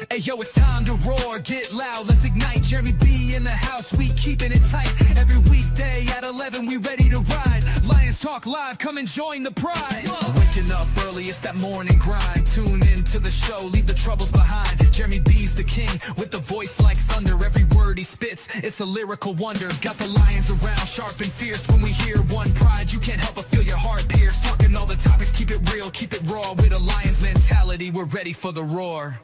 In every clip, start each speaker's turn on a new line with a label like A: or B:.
A: Hey yo, it's time to roar, get loud, let's ignite. Jeremy B in the house, we keeping it tight. Every weekday at 11, we ready to ride. Lions Talk Live, come and join the pride. Waking up early, it's that morning grind. Tune in to the show, leave the troubles behind. Jeremy B's the king, with the voice like thunder. Every word he spits, it's a lyrical wonder. Got the lions around, sharp and fierce. When we hear one pride, you can't help but feel your heart pierce. Talking all the topics, keep it real, keep it raw. With a lion's mentality, we're ready for the roar.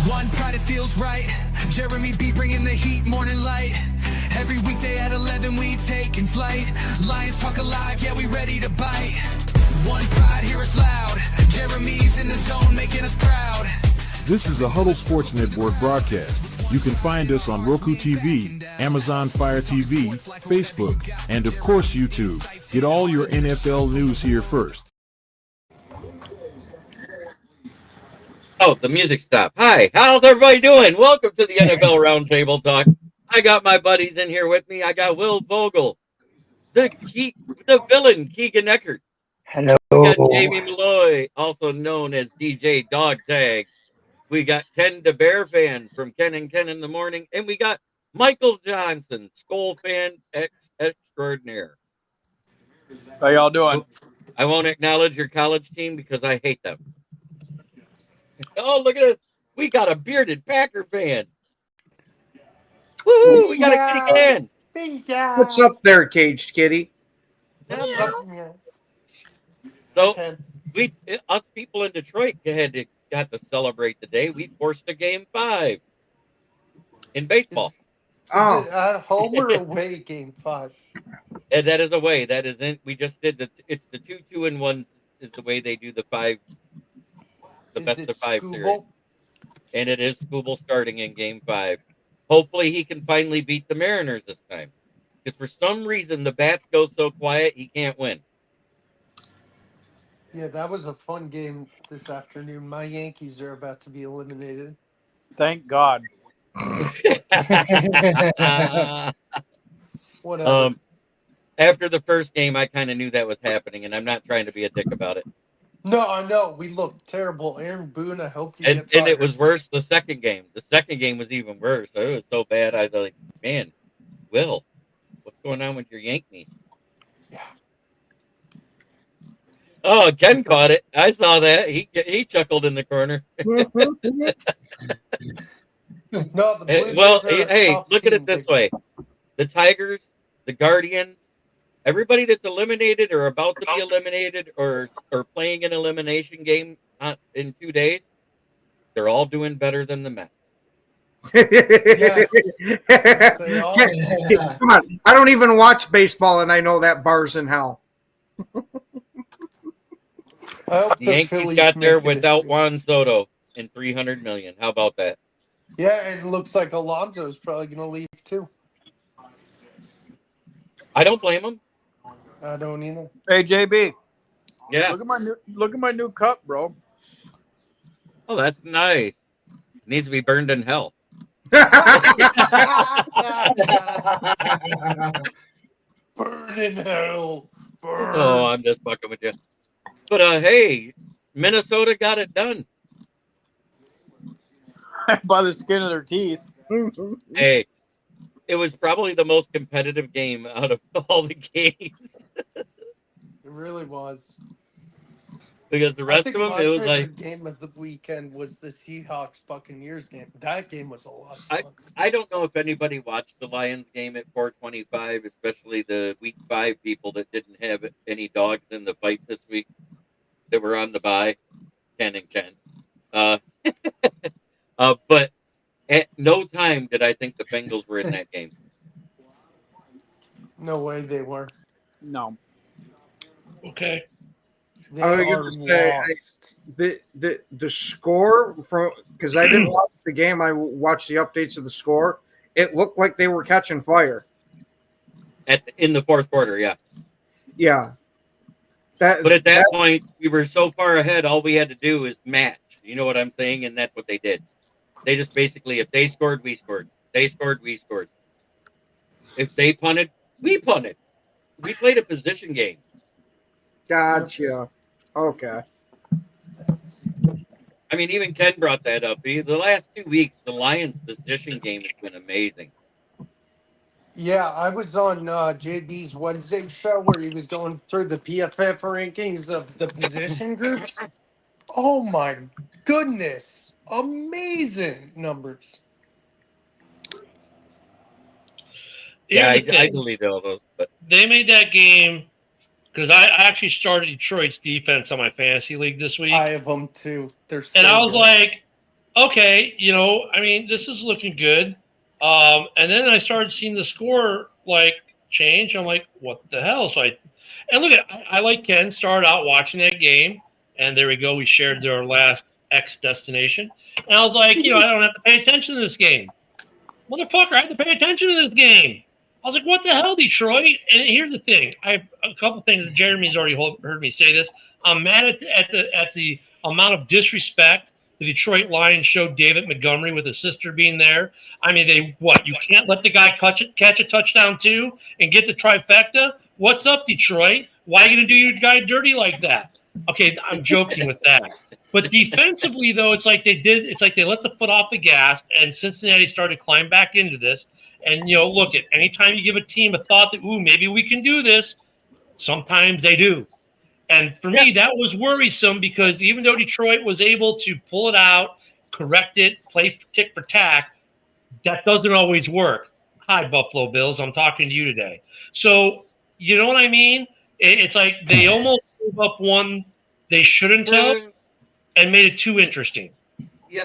A: One pride, it feels right. Jeremy B bringing the heat, morning light. Every weekday at 11, we taking flight. Lions Talk Alive, yeah, we ready to bite. One pride, hear us loud. Jeremy's in the zone, making us proud.
B: This is a Huddle Sports Network broadcast. You can find us on Roku TV, Amazon Fire TV, Facebook, and of course YouTube. Get all your NFL news here first.
C: Oh, the music stopped. Hi, how's everybody doing? Welcome to the NFL Roundtable Talk. I got my buddies in here with me. I got Will Vogel, the villain, Keegan Eckert.
D: Hello.
C: We got Jamie Malloy, also known as DJ Dog Tag. We got Ken the Bear fan from Ken and Ken in the Morning. And we got Michael Johnson, Skull fan extraordinaire.
D: How y'all doing?
C: I won't acknowledge your college team because I hate them. Oh, look at us. We got a bearded Packer fan. Woo! We got a kitty can.
E: What's up there, caged kitty?
C: So us people in Detroit got to celebrate the day. We forced a game 5 in baseball.
E: Oh,
F: at home or away, game 5?
C: And that is away. That isn't. We just did it's the 2-2-1 is the way they do the 5. The best of 5 series. And it is Scooble starting in game 5. Hopefully he can finally beat the Mariners this time. Because for some reason the bats go so quiet he can't win.
F: Yeah, that was a fun game this afternoon. My Yankees are about to be eliminated.
D: Thank God.
F: Whatever.
C: After the first game, I kind of knew that was happening, and I'm not trying to be a dick about it.
F: No, I know. We looked terrible. Aaron Boone, I hope you get fired.
C: And it was worse the second game. The second game was even worse. It was so bad. I was like, man, Will, what's going on with your Yankees?
F: Yeah.
C: Oh, Ken caught it. I saw that. He chuckled in the corner.
F: No, the Blue
C: Well,
F: Jays are a
C: hey,
F: tough
C: look at
F: team.
C: it this way. The Tigers, the Guardians, everybody that's eliminated or about to be eliminated or playing an elimination game in 2 days, they're all doing better than the Mets.
F: Yes. Yes, they are.
E: Come on. I don't even watch baseball, and I know that bar's in hell.
F: I hope
C: The Yankees
F: Phillies
C: got there
F: make it
C: without
F: this year.
C: Juan Soto and $300 million. How about that?
F: Yeah, and it looks like Alonso's probably going to leave too.
C: I don't blame him.
F: I don't either.
D: Hey JB,
C: Yeah.
D: look at my new cup, bro.
C: Oh, that's nice. Needs to be burned in hell.
F: Burn in hell. Burn.
C: Oh, I'm just fucking with you. But hey, Minnesota got it done.
D: By the skin of their teeth.
C: Hey, it was probably the most competitive game out of all the games
F: It really was.
C: because the rest of them,
F: my
C: it was
F: favorite
C: like
F: game of the weekend was the Seahawks Buccaneers game. That game was a lot of fun.
C: I don't know if anybody watched the Lions game at 425, especially the week 5 people that didn't have any dogs in the fight this week that were on the bye, Ken and Ken. But at no time did I think the Bengals were in that game.
F: No way they were.
D: No.
E: Okay.
F: They
E: I was
F: are
E: gonna say,
F: lost.
E: the score from because I didn't watch the game. I watched the updates of the score. It looked like they were catching fire.
C: In the fourth quarter, yeah.
E: Yeah.
C: But at that point, we were so far ahead, all we had to do is match. You know what I'm saying? And that's what they did. They just basically, if they scored, we scored. They scored, we scored. If they punted, we punted. We played a position game.
E: Gotcha. Okay.
C: I mean, even Ken brought that up. The last 2 weeks, the Lions' position game has been amazing.
F: Yeah, I was on JB's Wednesday show where he was going through the PFF rankings of the position groups. Oh my goodness. Amazing numbers.
C: Yeah,
G: Here's the
C: I
G: thing.
C: believe all those. But
G: They made that game because I actually started Detroit's defense on my fantasy league this week.
F: I have them too. They're so
G: And I was
F: good.
G: like, okay, I mean, this is looking good. And then I started seeing the score like change. I'm like, what the hell? And look I like Ken started out watching that game, and there we go. We shared their last X destination, and I was like, I don't have to pay attention to this game, motherfucker. I have to pay attention to this game. I was like, what the hell, Detroit? And here's the thing. I have a couple things. Jeremy's already heard me say this. I'm mad at the amount of disrespect the Detroit Lions showed David Montgomery with his sister being there. I mean, you can't let the guy catch a touchdown too and get the trifecta? What's up, Detroit? Why are you going to do your guy dirty like that? Okay, I'm joking with that. But defensively, though, it's like they let the foot off the gas, and Cincinnati started to climb back into this. And, look, anytime you give a team a thought that, maybe we can do this, sometimes they do. And for me, that was worrisome because even though Detroit was able to pull it out, correct it, play tick for tack, that doesn't always work. Hi, Buffalo Bills. I'm talking to you today. So, you know what I mean? It's like they almost gave up one they shouldn't have and made it too interesting.
C: Yeah,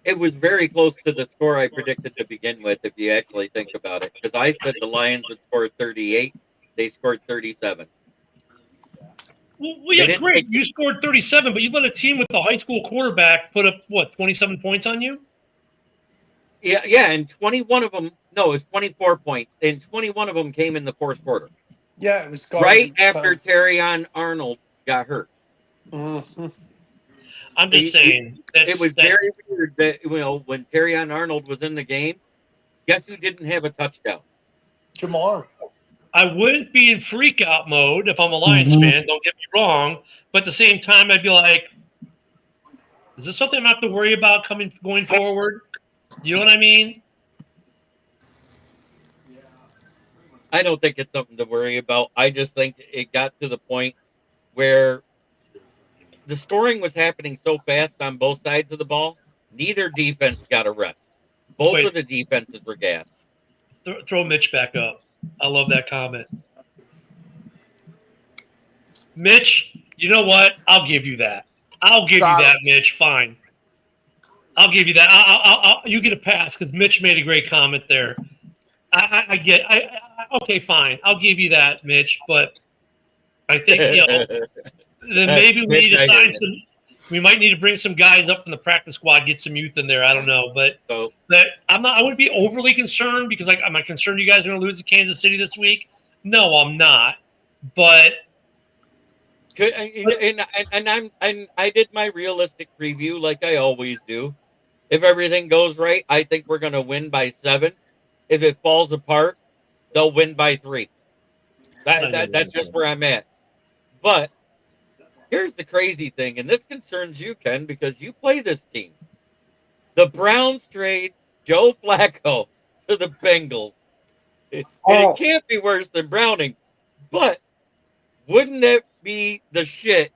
C: it was very close to the score I predicted to begin with, if you actually think about it. Because I said the Lions would score 38. They scored 37.
G: Well, yeah, great. You scored 37, but you let a team with a high school quarterback put up, 27 points on you?
C: Yeah, and 21 of them, no, it was 24 points, and 21 of them came in the fourth quarter.
F: Yeah, it was
C: right after Terrion Arnold got hurt.
F: Mm-hmm.
G: I'm just saying.
C: It was very weird that, when Terrion Arnold was in the game, guess who didn't have a touchdown?
F: Jamar.
G: I wouldn't be in freak out mode if I'm a Lions fan, don't get me wrong. But at the same time, I'd be like, is this something I'm going to have to worry about going forward? You know what I mean?
C: I don't think it's something to worry about. I just think it got to the point where the scoring was happening so fast on both sides of the ball, neither defense got a rest. Both of the defenses were gassed.
G: Throw Mitch back up. I love that comment. Mitch, you know what? I'll give you that. I'll give you that, Mitch. Fine. I'll give you that. You get a pass because Mitch made a great comment there. Okay, fine. I'll give you that, Mitch. But I think then maybe we need to sign some. We might need to bring some guys up from the practice squad, get some youth in there. I don't know, but I'm not. I wouldn't be overly concerned because, am I concerned you guys are going to lose to Kansas City this week? No, I'm not. But
C: I did my realistic preview like I always do. If everything goes right, I think we're going to win by 7. If it falls apart, they'll win by 3. That's just where I'm at. But here's the crazy thing, and this concerns you, Ken, because you play this team. The Browns trade Joe Flacco to the Bengals. And it can't be worse than Browning. But wouldn't it be the shit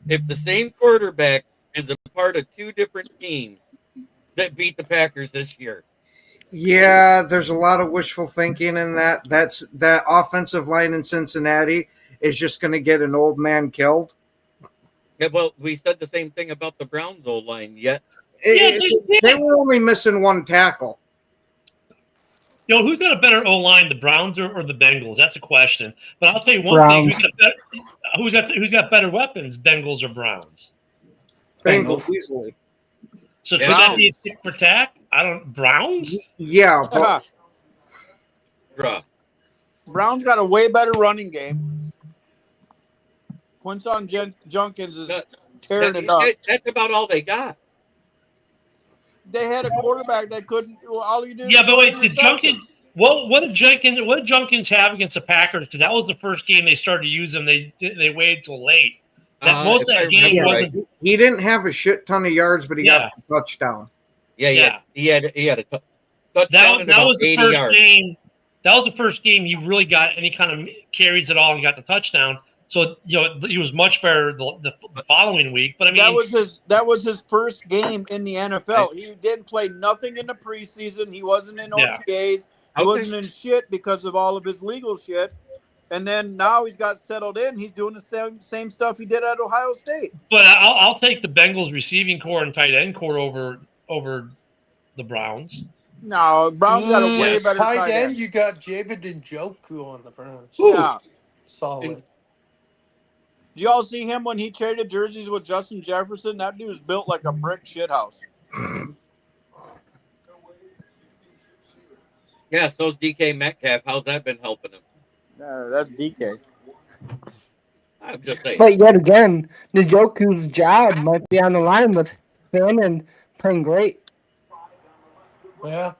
C: if the same quarterback is a part of 2 different teams that beat the Packers this year?
E: Yeah, there's a lot of wishful thinking in that. That offensive line in Cincinnati is just going to get an old man killed.
C: Yeah, well, we said the same thing about the Browns' old line. Yet
E: they were only missing 1 tackle.
G: Who's got a better O line, the Browns or the Bengals? That's a question. But I'll tell you one thing: who's got better weapons, Bengals or Browns?
E: Bengals easily.
G: So could that be a tick for tack? Browns?
E: Yeah,
D: but Browns got a way better running game. Quinton Junkins is tearing it up.
C: That's about all they got.
D: They had a quarterback that couldn't. All you do.
G: Yeah, but wait, did Junkins? What did Junkins have against the Packers? Because that was the first game they started to use him. They waited till late. That most of
C: if I
G: that game
C: remember
G: wasn't.
C: right.
E: He didn't have a shit ton of yards, but he
G: Yeah.
E: got the touchdown.
C: Yeah,
G: Yeah.
C: he had a touchdown and
G: That
C: about
G: was the
C: 80
G: first
C: yards.
G: game. That was the first game he really got any kind of carries at all and got the touchdown. So he was much better the following week. But I mean,
D: that was his first game in the NFL. He didn't play nothing in the preseason. He wasn't in
G: Yeah.
D: OTAs. He wasn't in shit because of all of his legal shit. And then now he's got settled in. He's doing the same stuff he did at Ohio State.
G: but I'll take the Bengals receiving core and tight end core over the Browns.
D: No, Browns got a way better
F: tight
D: tight
F: end.
D: end.
F: You got Javid and Njoku on the Browns.
D: Yeah.
F: Solid.
D: Did y'all see him when he traded jerseys with Justin Jefferson? That dude's built like a brick shithouse.
C: Yeah, so's DK Metcalf. How's that been helping him?
D: That's DK.
C: I'm just saying.
H: But yet again, Njoku's job might be on the line with him and playing great.
F: Yeah.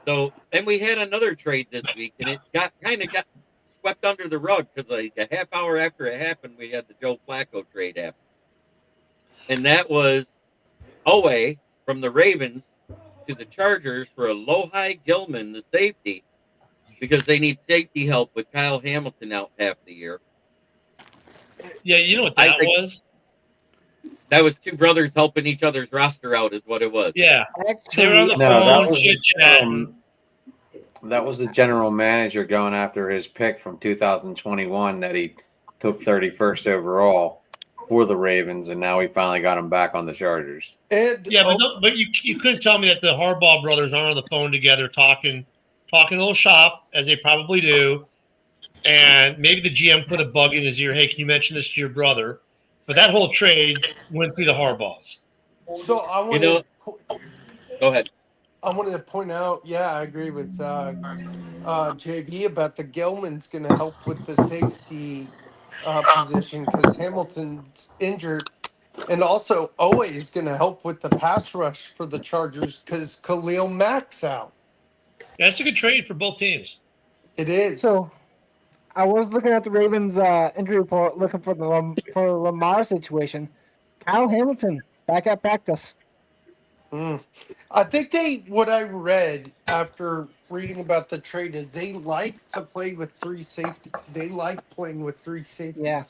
C: So, and we had another trade this week, and it got swept under the rug because like a half hour after it happened, we had the Joe Flacco trade happen, and that was Oweh from the Ravens to the Chargers for Alohi Gilman, the safety, because they need safety help with Kyle Hamilton out half the year.
G: Yeah, you know what that was?
C: That was two brothers helping each other's roster out, is what it was.
G: Yeah. They were on the
I: No,
G: phone,
I: that was the general manager going after his pick from 2021 that he took 31st overall for the Ravens, and now he finally got him back on the Chargers.
F: And
G: but you couldn't tell me that the Harbaugh brothers aren't on the phone together talking a little shop, as they probably do, and maybe the GM put a bug in his ear, hey, can you mention this to your brother? But that whole trade went through the Harbaughs.
F: So I want
C: go ahead.
F: I wanted to point out, I agree with JB about the Gilman's going to help with the safety position because Hamilton's injured. And also, Oweh is going to help with the pass rush for the Chargers because Khalil Mack's out.
G: Yeah, it's a good trade for both teams.
F: It is.
H: So, I was looking at the Ravens' injury report, looking for the Lamar situation. Kyle Hamilton back at practice.
F: I think what I read after reading about the trade is they like to play with three safety. They like playing with three safeties.
H: Yeah.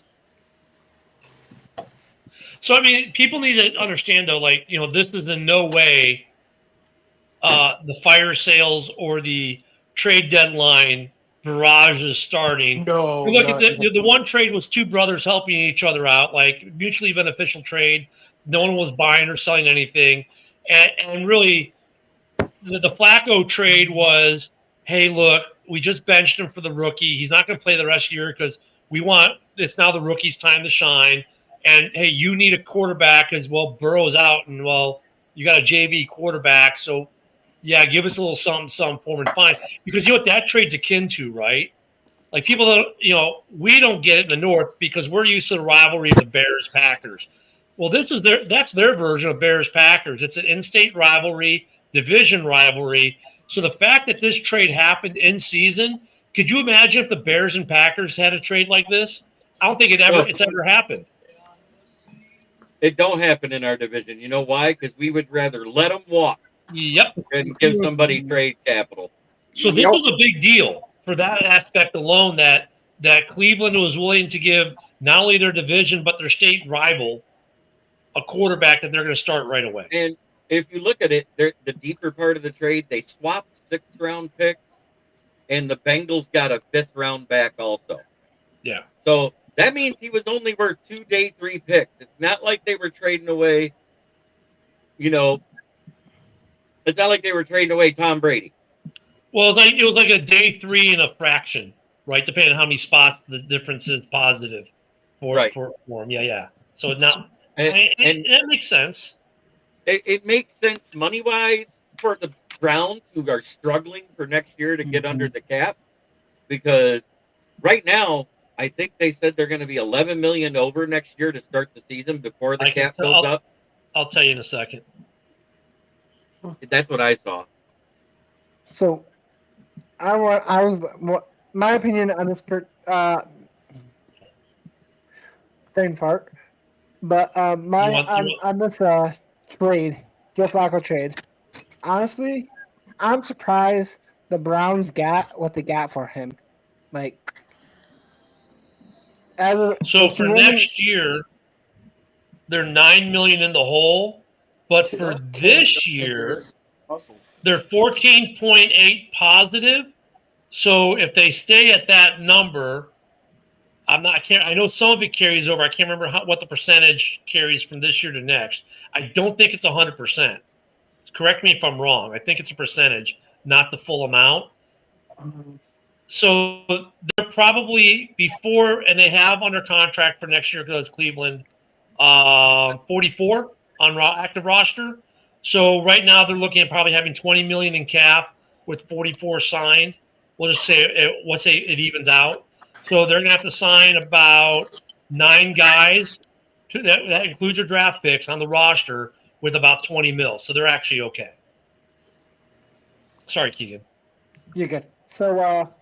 G: So, I mean, people need to understand, though, this is in no way the fire sales or the trade deadline barrage is starting.
F: No.
G: Look at the one trade was two brothers helping each other out, like mutually beneficial trade. No one was buying or selling anything. And really, the Flacco trade was, hey, look, we just benched him for the rookie. He's not going to play the rest of the year because it's now the rookie's time to shine. And, hey, you need a quarterback as well. Burrow's out, and, well, you got a JV quarterback. So, yeah, give us a little something for him and fine. Because you know what that trade's akin to, right? Like people that, we don't get it in the North because we're used to the rivalry of the Bears-Packers. Well, that's their version of Bears-Packers. It's an in-state rivalry, division rivalry. So the fact that this trade happened in season, could you imagine if the Bears and Packers had a trade like this? I don't think it's ever happened.
C: It don't happen in our division. You know why? Because we would rather let them walk.
G: Yep.
C: And give somebody trade capital.
G: So this was a big deal for that aspect alone that Cleveland was willing to give not only their division but their state rival a quarterback that they're going to start right away.
C: And if you look at it, the deeper part of the trade, they swapped 6th round picks, and the Bengals got a 5th round back also.
G: Yeah.
C: So that means he was only worth 2 day 3 picks. It's not like they were trading away, it's not like they were trading away Tom Brady.
G: Well, it was like a day 3 and a fraction, right? Depending on how many spots the difference is positive for him. Yeah. So now, and that makes sense.
C: It makes sense money-wise for the Browns, who are struggling for next year to get under the cap, because right now, I think they said they're going to be $11 million over next year to start the season before the cap goes up.
G: I'll tell you in a second.
C: That's what I saw.
H: So, my opinion on this. brain fart. But on this trade, Joe Flacco trade, honestly, I'm surprised the Browns got what they got for him. Like,
G: So for next year, they're $9 million in the hole, but for this year, they're 14.8 positive. So if they stay at that number, I know some of it carries over. I can't remember what the percentage carries from this year to next. I don't think it's 100%. Correct me if I'm wrong. I think it's a percentage, not the full amount. So they're probably before, and they have under contract for next year because Cleveland, 44 on active roster. So right now they're looking at probably having 20 million in cap with 44 signed. We'll just say it evens out. So they're gonna have to sign about 9 guys. That includes your draft picks on the roster with about 20 mil. So they're actually okay. Sorry, Keegan.
H: You're good. So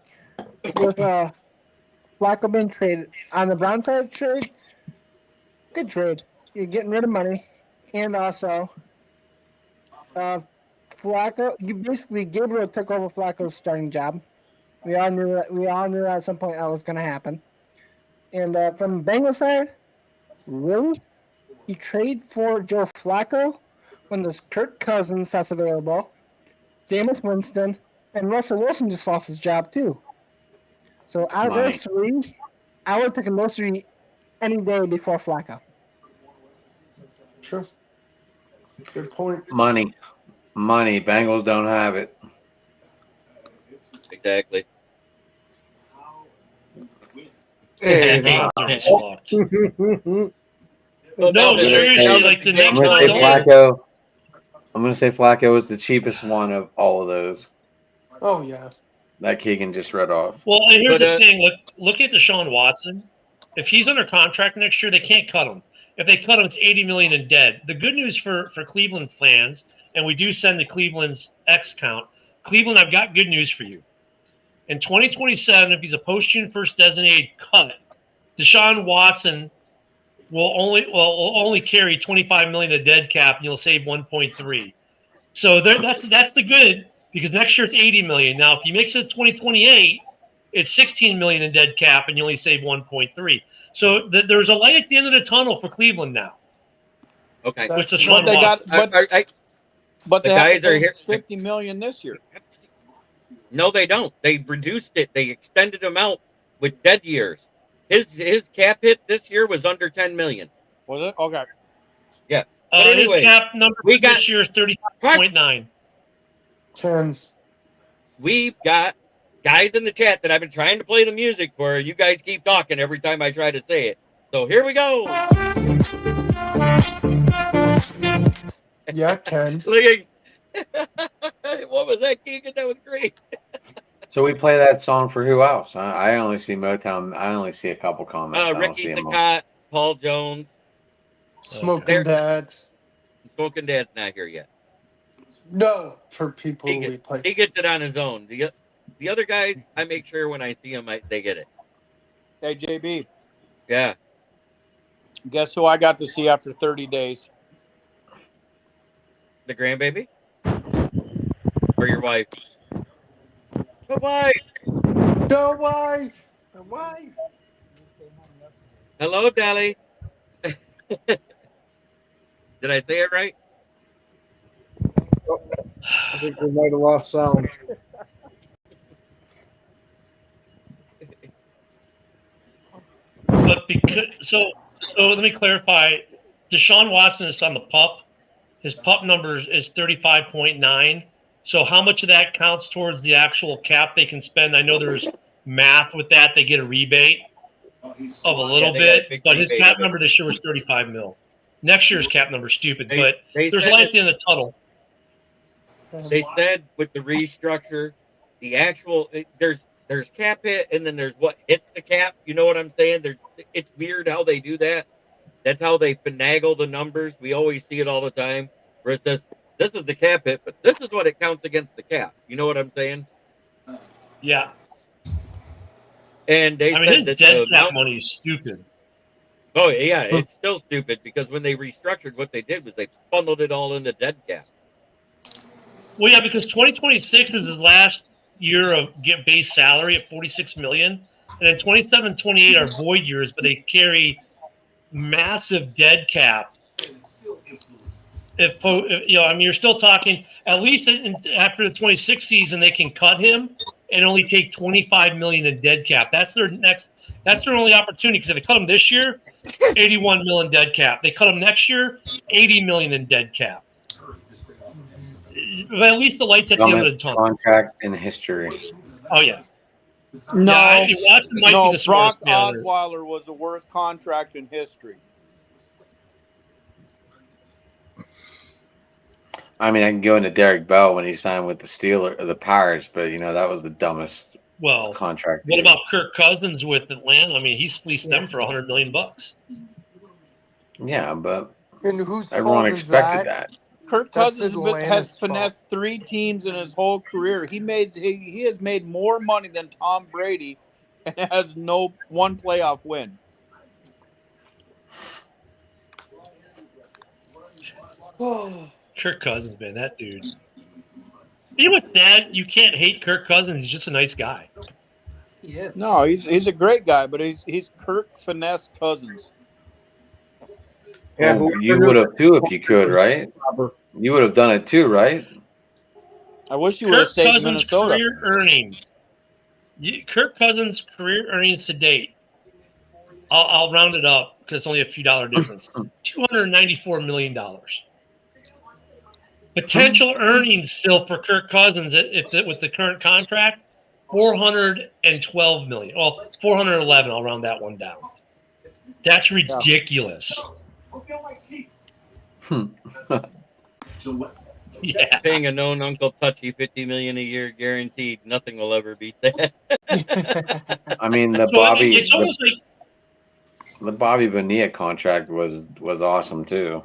H: with Flacco being traded on the Brown side trade, good trade. You're getting rid of money, and also Flacco. You basically Gabriel took over Flacco's starting job. We all knew that. We all knew at some point that was going to happen. And from the Bengal side, really, you trade for Joe Flacco when there's Kirk Cousins that's available, Jameis Winston, and Russell Wilson just lost his job too. So out of those three, I would have taken those three any day before Flacco.
F: Sure. Good point.
I: Money. Bengals don't have it.
C: Exactly.
G: No, seriously, like the next one.
I: I'm going to say Flacco is the cheapest one of all of those.
F: Oh, yeah.
I: That Keegan just read off.
G: Well, and here's the thing. Look at Deshaun Watson. If he's under contract next year, they can't cut him. If they cut him, it's $80 million in dead. The good news for Cleveland fans, and we do send to Cleveland's X count, Cleveland, I've got good news for you. In 2027, if he's a post-June 1st designated cut, Deshaun Watson will only carry $25 million of dead cap, and you'll save 1.3. So that's the good, because next year it's $80 million. Now, if he makes it 2028, it's $16 million in dead cap, and you only save 1.3. So there's a light at the end of the tunnel for Cleveland now.
C: Okay,
G: Which Deshaun Watson.
D: But they guys are here. $50 million this year.
C: No, they don't. They reduced it. They extended him out with dead years. His cap hit this year was under 10 million.
D: Was it? Okay.
C: Yeah. But anyway,
G: his cap number for this year is 35.9.
F: 10.
C: We've got guys in the chat that I've been trying to play the music for. You guys keep talking every time I try to say it. So here we go.
F: Yeah, 10.
C: Look at, what was that, Keegan? That was great.
I: So we play that song for who else? I only see Motown. I only see a couple comments.
C: Ricky Saccott, Paul Jones.
F: Smoking Dad.
C: Smoking Dad's not here yet.
F: No, for people we play.
C: He gets it on his own. The other guys, I make sure when I see them, they get it.
D: Hey, JB.
C: Yeah.
D: Guess who I got to see after 30 days?
C: The grandbaby? Or your wife? The wife.
F: The wife.
D: The wife.
C: Hello, Dally. Did I say it right?
E: I think we might have lost sound.
G: But so let me clarify. Deshaun Watson is on the PUP. His PUP number is 35.9. So how much of that counts towards the actual cap they can spend? I know there's math with that. They get a rebate of a little bit, but his cap number this year was 35 mil. Next year's cap number is stupid, but there's light at the end of the tunnel.
C: They said with the restructure, the actual there's cap hit, and then there's what hits the cap. You know what I'm saying? It's weird how they do that. That's how they finagle the numbers. We always see it all the time. Where it says, this is the cap hit, but this is what it counts against the cap. You know what I'm saying?
G: Yeah.
C: And they said
G: his
C: that
G: dead cap money is stupid.
C: Oh yeah, it's still stupid because when they restructured, what they did was they bundled it all into dead cap.
G: Well, yeah, because 2026 is his last year of get base salary at 46 million, and then 27, 28 are void years, but they carry massive dead cap. If I mean, you're still talking at least after the 26 season, they can cut him and only take 25 million in dead cap. That's their next. That's their only opportunity because if they cut him this year, 81 million dead cap. They cut him next year, 80 million in dead cap. But at least the lights at the end of the tunnel.
I: Contract in history.
G: Oh yeah.
D: No,
G: no.
D: Brock Osweiler was the worst contract in history.
I: I mean, I can go into Derek Bell when he signed with the Steelers or the Pirates, but that was the dumbest contract.
G: What about Kirk Cousins with Atlanta? I mean, he's fleeced them for $100 million.
I: Yeah, but
F: whose
I: everyone expected that.
D: Kirk Cousins has finessed 3 teams in his whole career. He has made more money than Tom Brady and has no one playoff win.
G: Kirk Cousins, man, that dude. You know what's sad? You can't hate Kirk Cousins. He's just a nice guy.
D: Yeah. No, he's a great guy, but he's Kirk Finesse Cousins.
I: Yeah, you would have too if you could, right? You would have done it too, right?
D: I wish you would have stayed in Minnesota.
G: Career earnings. Kirk Cousins' career earnings to date. I'll round it up because it's only a few dollar difference. $294 million. Potential earnings still for Kirk Cousins with the current contract, $412 million. Well, 411. I'll round that one down. That's ridiculous. Yeah.
C: Paying a known Uncle Touchy $50 million a year guaranteed. Nothing will ever beat that.
I: I mean, the Bobby Bonilla contract was awesome too.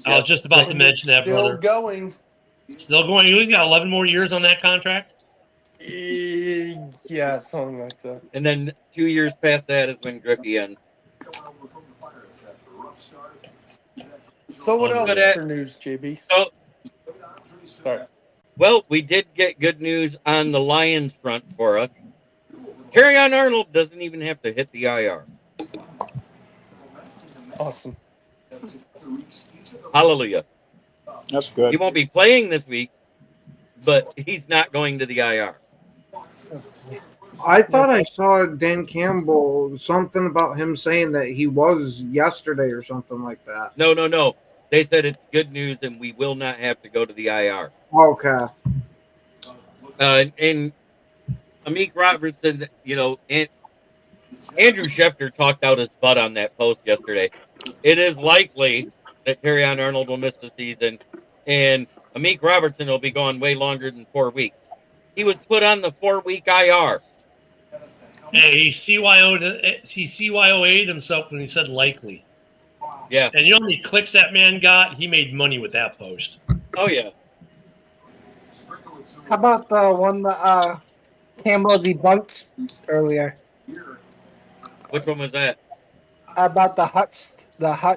G: I was just about to mention that, brother. Still going. You got 11 more years on that contract?
F: Yeah, something like that.
C: And then 2 years past that is when Griffey ends.
F: So what else for news, JB? Sorry.
C: Well, we did get good news on the Lions front for us. Kerryon Arnold doesn't even have to hit the IR.
F: Awesome.
C: Hallelujah.
D: That's good.
C: He won't be playing this week, but he's not going to the IR.
E: I thought I saw Dan Campbell, something about him saying that he was yesterday or something like that.
C: No. They said it's good news and we will not have to go to the IR.
E: Okay.
C: And Amik Robertson, and Andrew Schefter talked out his butt on that post yesterday. It is likely that Kerryon Arnold will miss the season, and Amik Robertson will be gone way longer than 4 weeks. He was put on the 4-week IR.
G: Hey, he CYO'd himself when he said likely.
C: Yeah.
G: And you know how many clicks that man got? He made money with that post.
C: Oh, yeah.
H: How about the one that Campbell debunked earlier?
C: Which one was that?
H: About the hut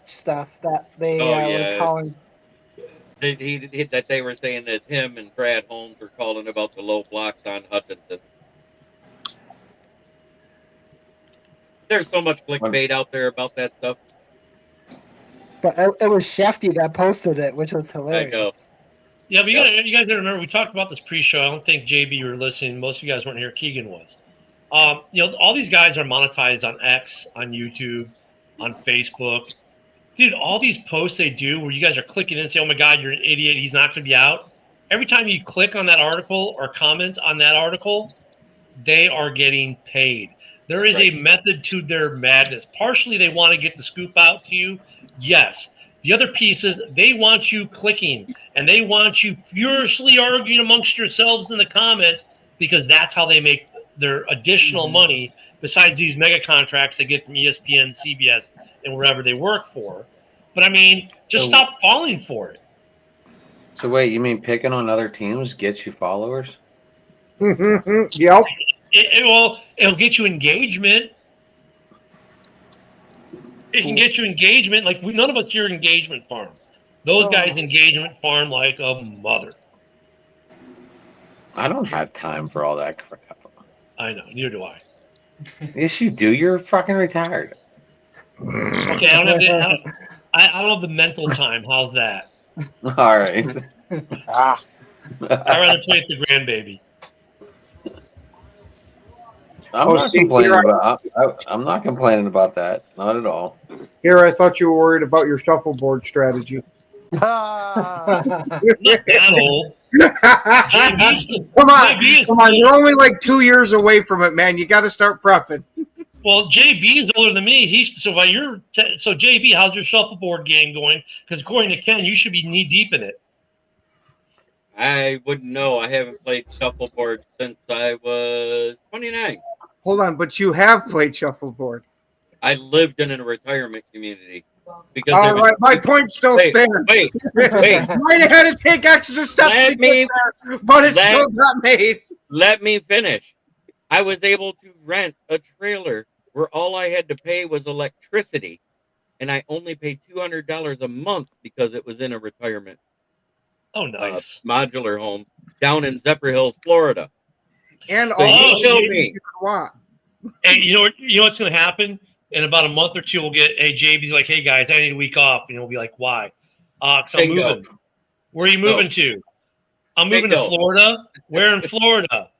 H: stuff that they were calling.
C: They were saying that him and Brad Holmes were calling about the low blocks on Hutchinson. There's so much clickbait out there about that stuff.
H: But it was Shefty that posted it, which was hilarious.
C: I know.
G: Yeah, but you guys gotta remember, we talked about this pre-show. I don't think JB were listening. Most of you guys weren't here. Keegan was. All these guys are monetized on X, on YouTube, on Facebook. Dude, all these posts they do where you guys are clicking in and say, oh my God, you're an idiot, he's not going to be out. Every time you click on that article or comment on that article, they are getting paid. There is a method to their madness. Partially, they want to get the scoop out to you. Yes. The other piece is they want you clicking, and they want you furiously arguing amongst yourselves in the comments because that's how they make their additional money besides these mega contracts they get from ESPN, CBS, and wherever they work for. But, I mean, just stop falling for it.
I: So, wait, you mean picking on other teams gets you followers?
E: Yep.
G: It'll get you engagement. It can get you engagement. Like none of us here engagement farm. Those guys engagement farm like a mother.
I: I don't have time for all that crap.
G: I know, neither do I.
I: Yes, you do. You're fucking retired.
G: Okay, I don't have the mental time. How's that?
I: All right.
D: Ah,
G: I'd rather play with the grandbaby.
I: I'm not complaining about. I'm not complaining about that. Not at all.
E: Here, I thought you were worried about your shuffleboard strategy.
G: Not that old.
E: Come on! You're only like 2 years away from it, man. You got to start prepping.
G: Well, JB is older than me. So JB, how's your shuffleboard game going? Because according to Ken, you should be knee deep in it.
C: I wouldn't know. I haven't played shuffleboard since I was 29.
E: Hold on, but you have played shuffleboard.
C: I lived in a retirement community. Because
E: all right, my point still stands.
C: Wait.
E: Might have had to take extra steps to get there, but it still got made.
C: Let me finish. I was able to rent a trailer where all I had to pay was electricity, and I only paid $200 a month because it was in a retirement.
G: Oh, nice.
C: Modular home down in Zephyrhills, Florida.
E: And
C: so you tell me.
G: And you know what's going to happen? In about a month or two, we'll get, hey, JB's like, hey, guys, I need a week off. And we'll be like, why? Because I'm moving. Where are you moving to? I'm moving to Florida. Where in Florida?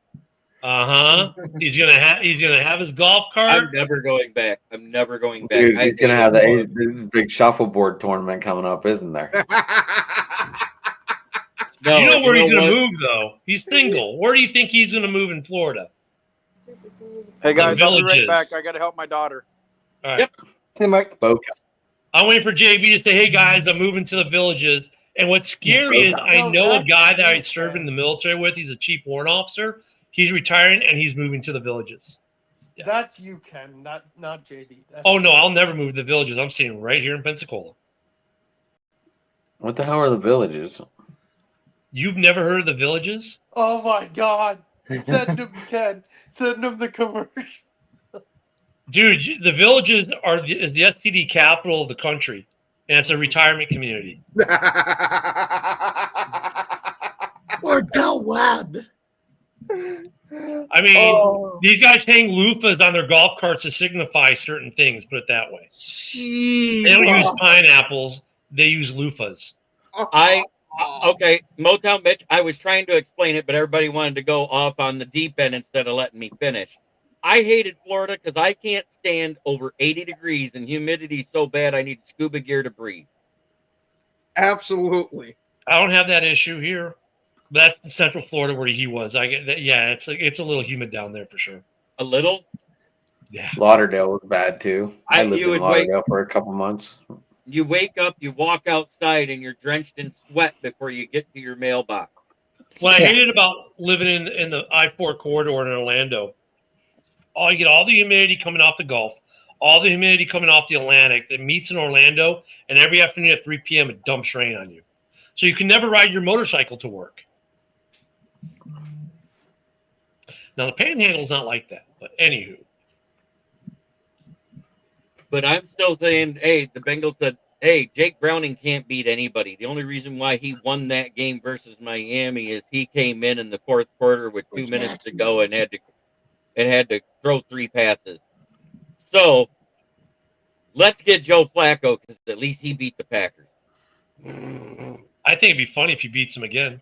G: He's gonna have his golf cart.
C: I'm never going back.
I: Dude, he's gonna have that big shuffleboard tournament coming up, isn't there?
G: No, you know where he's gonna move though. He's single. Where do you think he's gonna move in Florida?
D: Hey guys, I'll be right back. I gotta help my daughter.
G: All right.
C: Yep.
E: Hey, Mike.
G: I'm waiting for JB to say, hey guys, I'm moving to the Villages. And what's scary is I know a guy that I served in the military with. He's a chief warrant officer. He's retiring and he's moving to the Villages.
F: Yeah. That's you, Ken, not JD.
G: Oh no, I'll never move to the Villages. I'm staying right here in Pensacola.
I: What the hell are the Villages?
G: You've never heard of the Villages?
F: Oh my God! Send him, Ken. Send him the commercial.
G: Dude, the Villages is the STD capital of the country, and it's a retirement community.
E: Or the web.
G: I mean, these guys hang loofahs on their golf carts to signify certain things, put it that way.
E: Jeez.
G: They don't use pineapples, they use loofahs.
C: Okay, Motown Mitch, I was trying to explain it, but everybody wanted to go off on the deep end instead of letting me finish. I hated Florida because I can't stand over 80 degrees and humidity so bad I need scuba gear to breathe.
E: Absolutely.
G: I don't have that issue here. That's in Central Florida where he was. I get that. Yeah, it's a little humid down there for sure.
C: A little?
G: Yeah.
I: Lauderdale was bad too. I lived in Lauderdale for a couple months.
C: You wake up, you walk outside, and you're drenched in sweat before you get to your mailbox.
G: What I hated about living in the I-4 corridor in Orlando, you get all the humidity coming off the Gulf, all the humidity coming off the Atlantic that meets in Orlando, and every afternoon at 3 p.m. it dumps rain on you. So you can never ride your motorcycle to work. Now, the Panhandle's not like that, but anywho.
C: But I'm still saying, hey, the Bengals said, hey, Jake Browning can't beat anybody. The only reason why he won that game versus Miami is he came in the fourth quarter with 2 minutes to go and had to throw 3 passes. So let's get Joe Flacco because at least he beat the Packers.
G: I think it'd be funny if he beats him again.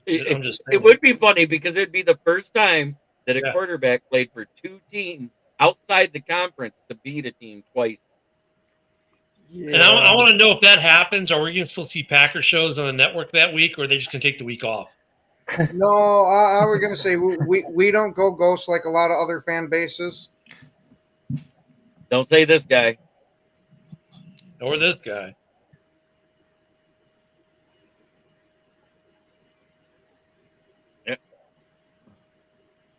C: It would be funny because it'd be the first time that a quarterback played for 2 teams outside the conference to beat a team twice.
G: Yeah. And I want to know if that happens. Are we going to still see Packer shows on the network that week, or are they just going to take the week off?
E: No, I was going to say we don't go ghost like a lot of other fan bases.
C: Don't say this guy.
G: Or this guy.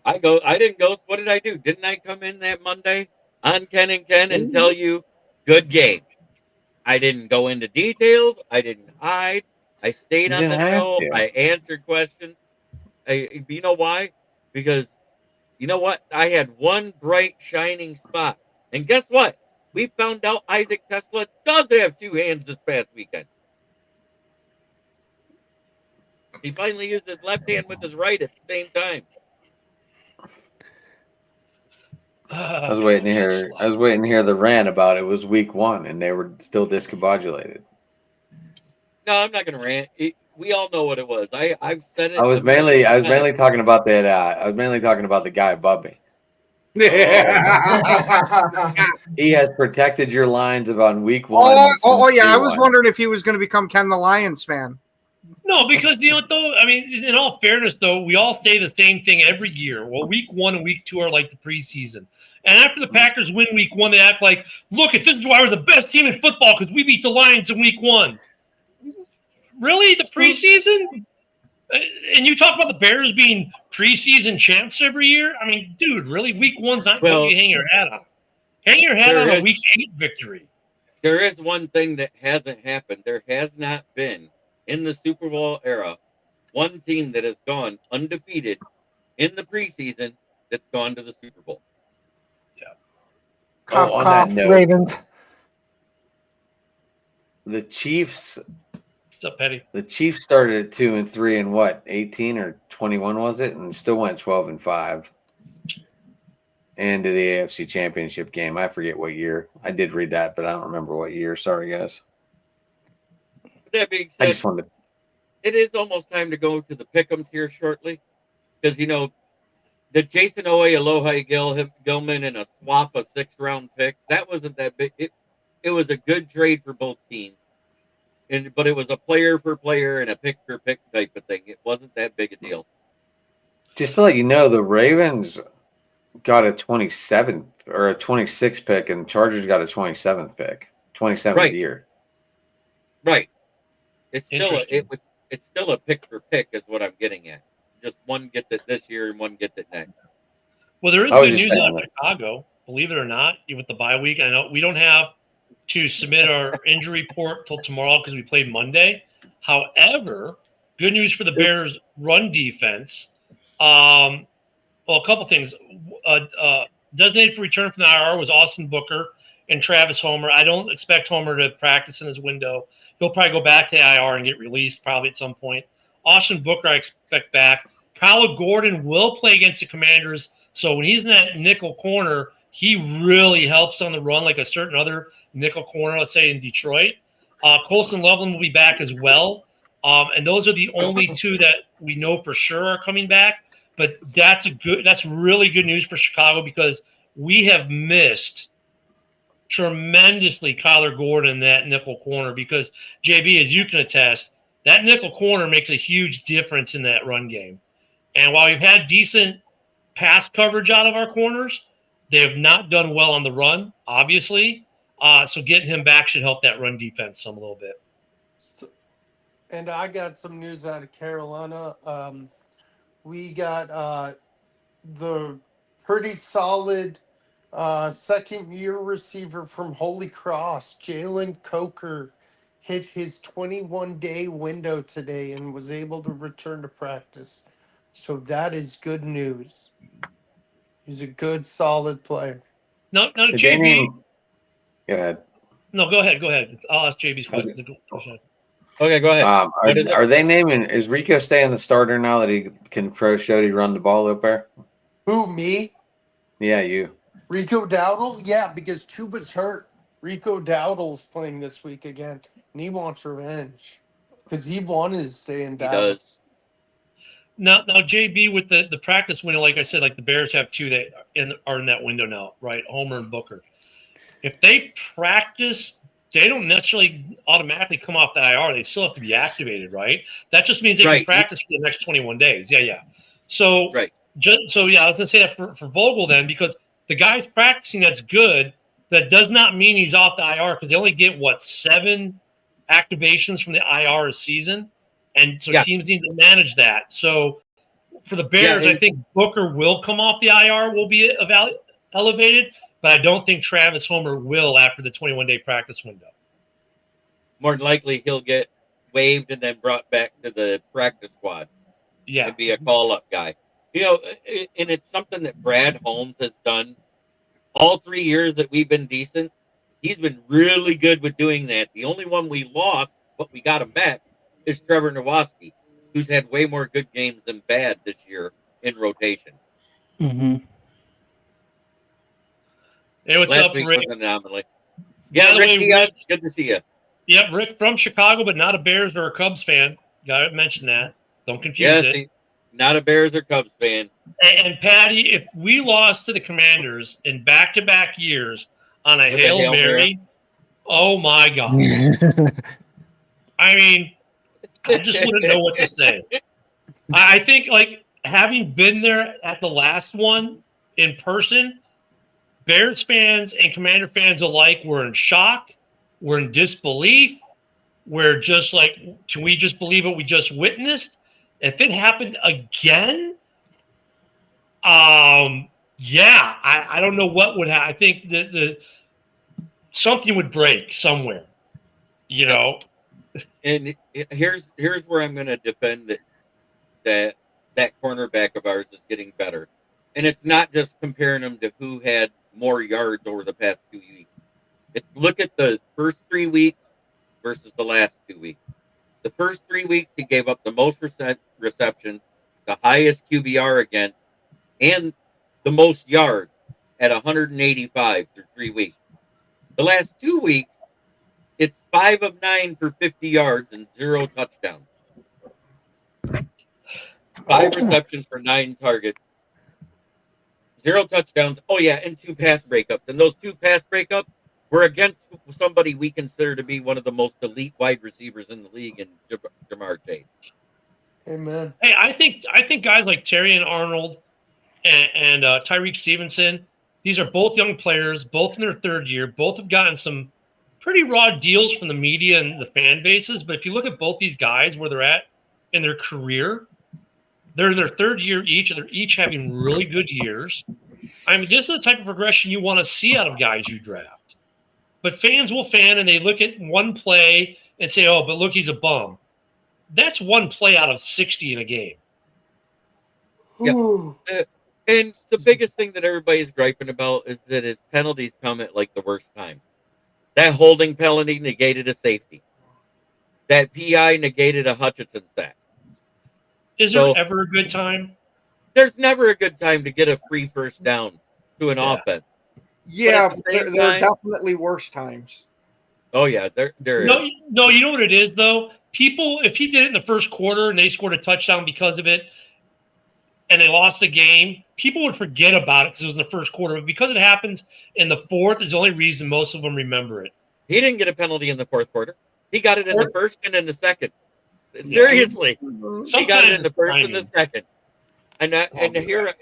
C: I didn't ghost. What did I do? Didn't I come in that Monday on Ken and Ken and tell you good game? I didn't go into details. I didn't hide. I stayed on the show. I answered questions. You know why? Because you know what? I had one bright shining spot. And guess what? We found out Isaac Tesla does have two hands this past weekend. He finally used his left hand with his right at the same time.
I: I was waiting to hear the rant about it was week 1 and they were still discombobulated.
C: No, I'm not gonna rant. We all know what it was. I've said it.
I: I was mainly talking about that. I was mainly talking about the guy above me. He has protected your lines about week 1.
E: Oh yeah, I was wondering if he was going to become Ken the Lions fan.
G: No, because you know what though? I mean, in all fairness though, we all say the same thing every year. Well, week 1 and week 2 are like the preseason. And after the Packers win week 1, they act like, look, this is why we're the best team in football because we beat the Lions in week 1. Really? The preseason? And you talk about the Bears being preseason champs every year? I mean, dude, really? Week 1's not what you hang your hat on. Hang your hat on a week 8 victory.
C: There is one thing that hasn't happened. There has not been, in the Super Bowl era, one team that has gone undefeated in the preseason that's gone to the Super Bowl.
G: Yeah.
H: Cough,
I: on
H: cough,
I: that note,
H: Ravens.
I: The Chiefs.
G: What's up, Petty?
I: The Chiefs started at 2-3 in what, 18 or 21 was it, and still went 12-5. And to the AFC Championship game. I forget what year. I did read that, but I don't remember what year. Sorry, guys.
C: That being
I: I
C: said,
I: just wanted.
C: it is almost time to go to the Pick Ems here shortly, because the Jason Oweh, Alohi, Gilman, and a swap of 6th-round picks. That wasn't that big. It was a good trade for both teams. But it was a player for player and a pick for pick type of thing. It wasn't that big a deal.
I: Just to let you know, the Ravens got a 27th or a 26th pick, and the Chargers got a 27th pick, 27th year.
C: Right. It's still a pick for pick is what I'm getting at. Just one gets it this year and one gets it next.
G: Well, there is good news out of Chicago, believe it or not, with the bye week. I know we don't have to submit our injury report till tomorrow because we played Monday. However, good news for the Bears' run defense. Well, a couple things. Designated for return from the IR was Austin Booker and Travis Homer. I don't expect Homer to practice in his window. He'll probably go back to the IR and get released probably at some point. Austin Booker, I expect back. Kyler Gordon will play against the Commanders. So when he's in that nickel corner, he really helps on the run like a certain other nickel corner, let's say in Detroit. Colston Loveland will be back as well. And those are the only two that we know for sure are coming back. But that's really good news for Chicago because we have missed tremendously Kyler Gordon in that nickel corner because, JB, as you can attest, that nickel corner makes a huge difference in that run game. And while we've had decent pass coverage out of our corners, they have not done well on the run, obviously. So getting him back should help that run defense a little bit.
F: And I got some news out of Carolina. We got the pretty solid second-year receiver from Holy Cross, Jalen Coker, hit his 21-day window today and was able to return to practice. So that is good news. He's a good, solid player.
G: No, JB. Go ahead. No, go ahead. I'll ask JB's question.
C: Okay, go ahead.
I: Are they naming? Is Rico staying the starter now that he can Shody run the ball up there?
F: Who, me?
I: Yeah, you.
F: Rico Dowdle? Yeah, because Chuba's hurt. Rico Dowdle's playing this week again, and he wants revenge because he wanted to stay in Dallas.
G: Now, JB, with the practice window, like I said, like the Bears have two that are in that window now, right? Homer and Booker. If they practice, they don't necessarily automatically come off the IR. They still have to be activated, right? That just means they can practice for the next 21 days. Yeah. So, I was going to say that for Vogel then, because the guy's practicing, that's good. That does not mean he's off the IR because they only get, 7 activations from the IR a season? And so teams need to manage that. So for the Bears, I think Booker will come off the IR, will be elevated, but I don't think Travis Homer will after the 21-day practice window.
C: More than likely, he'll get waived and then brought back to the practice squad.
G: Yeah.
C: And be a call-up guy. And it's something that Brad Holmes has done all 3 years that we've been decent. He's been really good with doing that. The only one we lost, but we got him back, is Trevor Nowoski, who's had way more good games than bad this year in rotation.
H: Mm-hmm.
G: Hey, what's
C: Last
G: up,
C: week
G: Rick?
C: was an anomaly.
G: By
C: Yeah,
G: the
C: Rick
G: way,
C: Diaz,
G: Rick,
C: good to see you.
G: Yep, Rick from Chicago, but not a Bears or a Cubs fan. Got to mention that. Don't confuse
C: Yes,
G: it.
C: not a Bears or Cubs fan.
G: And Patty, if we lost to the Commanders in back-to-back years on a
C: With a
G: Hail
C: Hail Mary.
G: Mary, oh my God. I mean, I just wouldn't know what to say. I think, like, having been there at the last one in person, Bears fans and Commander fans alike were in shock. We're in disbelief. We're just like, can we just believe what we just witnessed? If it happened again, yeah, I don't know what would happen. I think that something would break somewhere, you know.
C: And here's where I'm going to defend that cornerback of ours is getting better. And it's not just comparing him to who had more yards over the past 2 weeks. It's look at the first 3 weeks versus the last 2 weeks. The first 3 weeks, he gave up the most receptions, the highest QBR against, and the most yards at 185 through 3 weeks. The last 2 weeks, it's 5 of 9 for 50 yards and 0 touchdowns. 5 receptions for 9 targets, 0 touchdowns. Oh, yeah, and 2 pass breakups. And those 2 pass breakups were against somebody we consider to be one of the most elite wide receivers in the league in Jamar Chase.
F: Amen.
G: Hey, I think guys like Terry and Arnold and Tyreek Stevenson, these are both young players, both in their third year. Both have gotten some pretty raw deals from the media and the fan bases. But if you look at both these guys, where they're at in their career, they're in their third year each, and they're each having really good years. I mean, this is the type of progression you want to see out of guys you draft. But fans will fan, and they look at one play and say, oh, but look, he's a bum. That's one play out of 60 in a game.
C: Yeah. And the biggest thing that everybody's griping about is that his penalties come at like the worst time. That holding penalty negated a safety. That PI negated a Hutchinson sack.
G: Is there ever a good time?
C: There's never a good time to get a free first down to an offense.
E: Yeah, but there are definitely worse times.
C: Oh, yeah, there is.
G: No, you know what it is, though? People, if he did it in the first quarter and they scored a touchdown because of it and they lost the game, people would forget about it because it was in the first quarter. But because it happens in the fourth is the only reason most of them remember it.
C: He didn't get a penalty in the fourth quarter. He got it in the first and in the second. Seriously. He got it in the first and the second. And here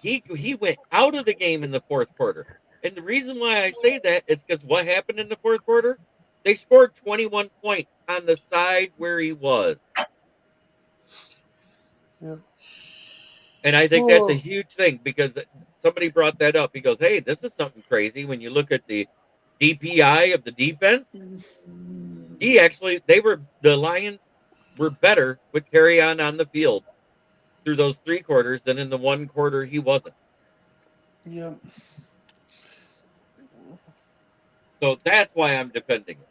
C: he went out of the game in the fourth quarter. And the reason why I say that is because what happened in the fourth quarter? They scored 21 points on the side where he was.
F: Yeah.
C: And I think that's a huge thing because somebody brought that up. He goes, hey, this is something crazy when you look at the DPI of the defense. The Lions were better with carry on the field through those 3 quarters than in the 1 quarter he wasn't.
F: Yep.
C: So that's why I'm defending it.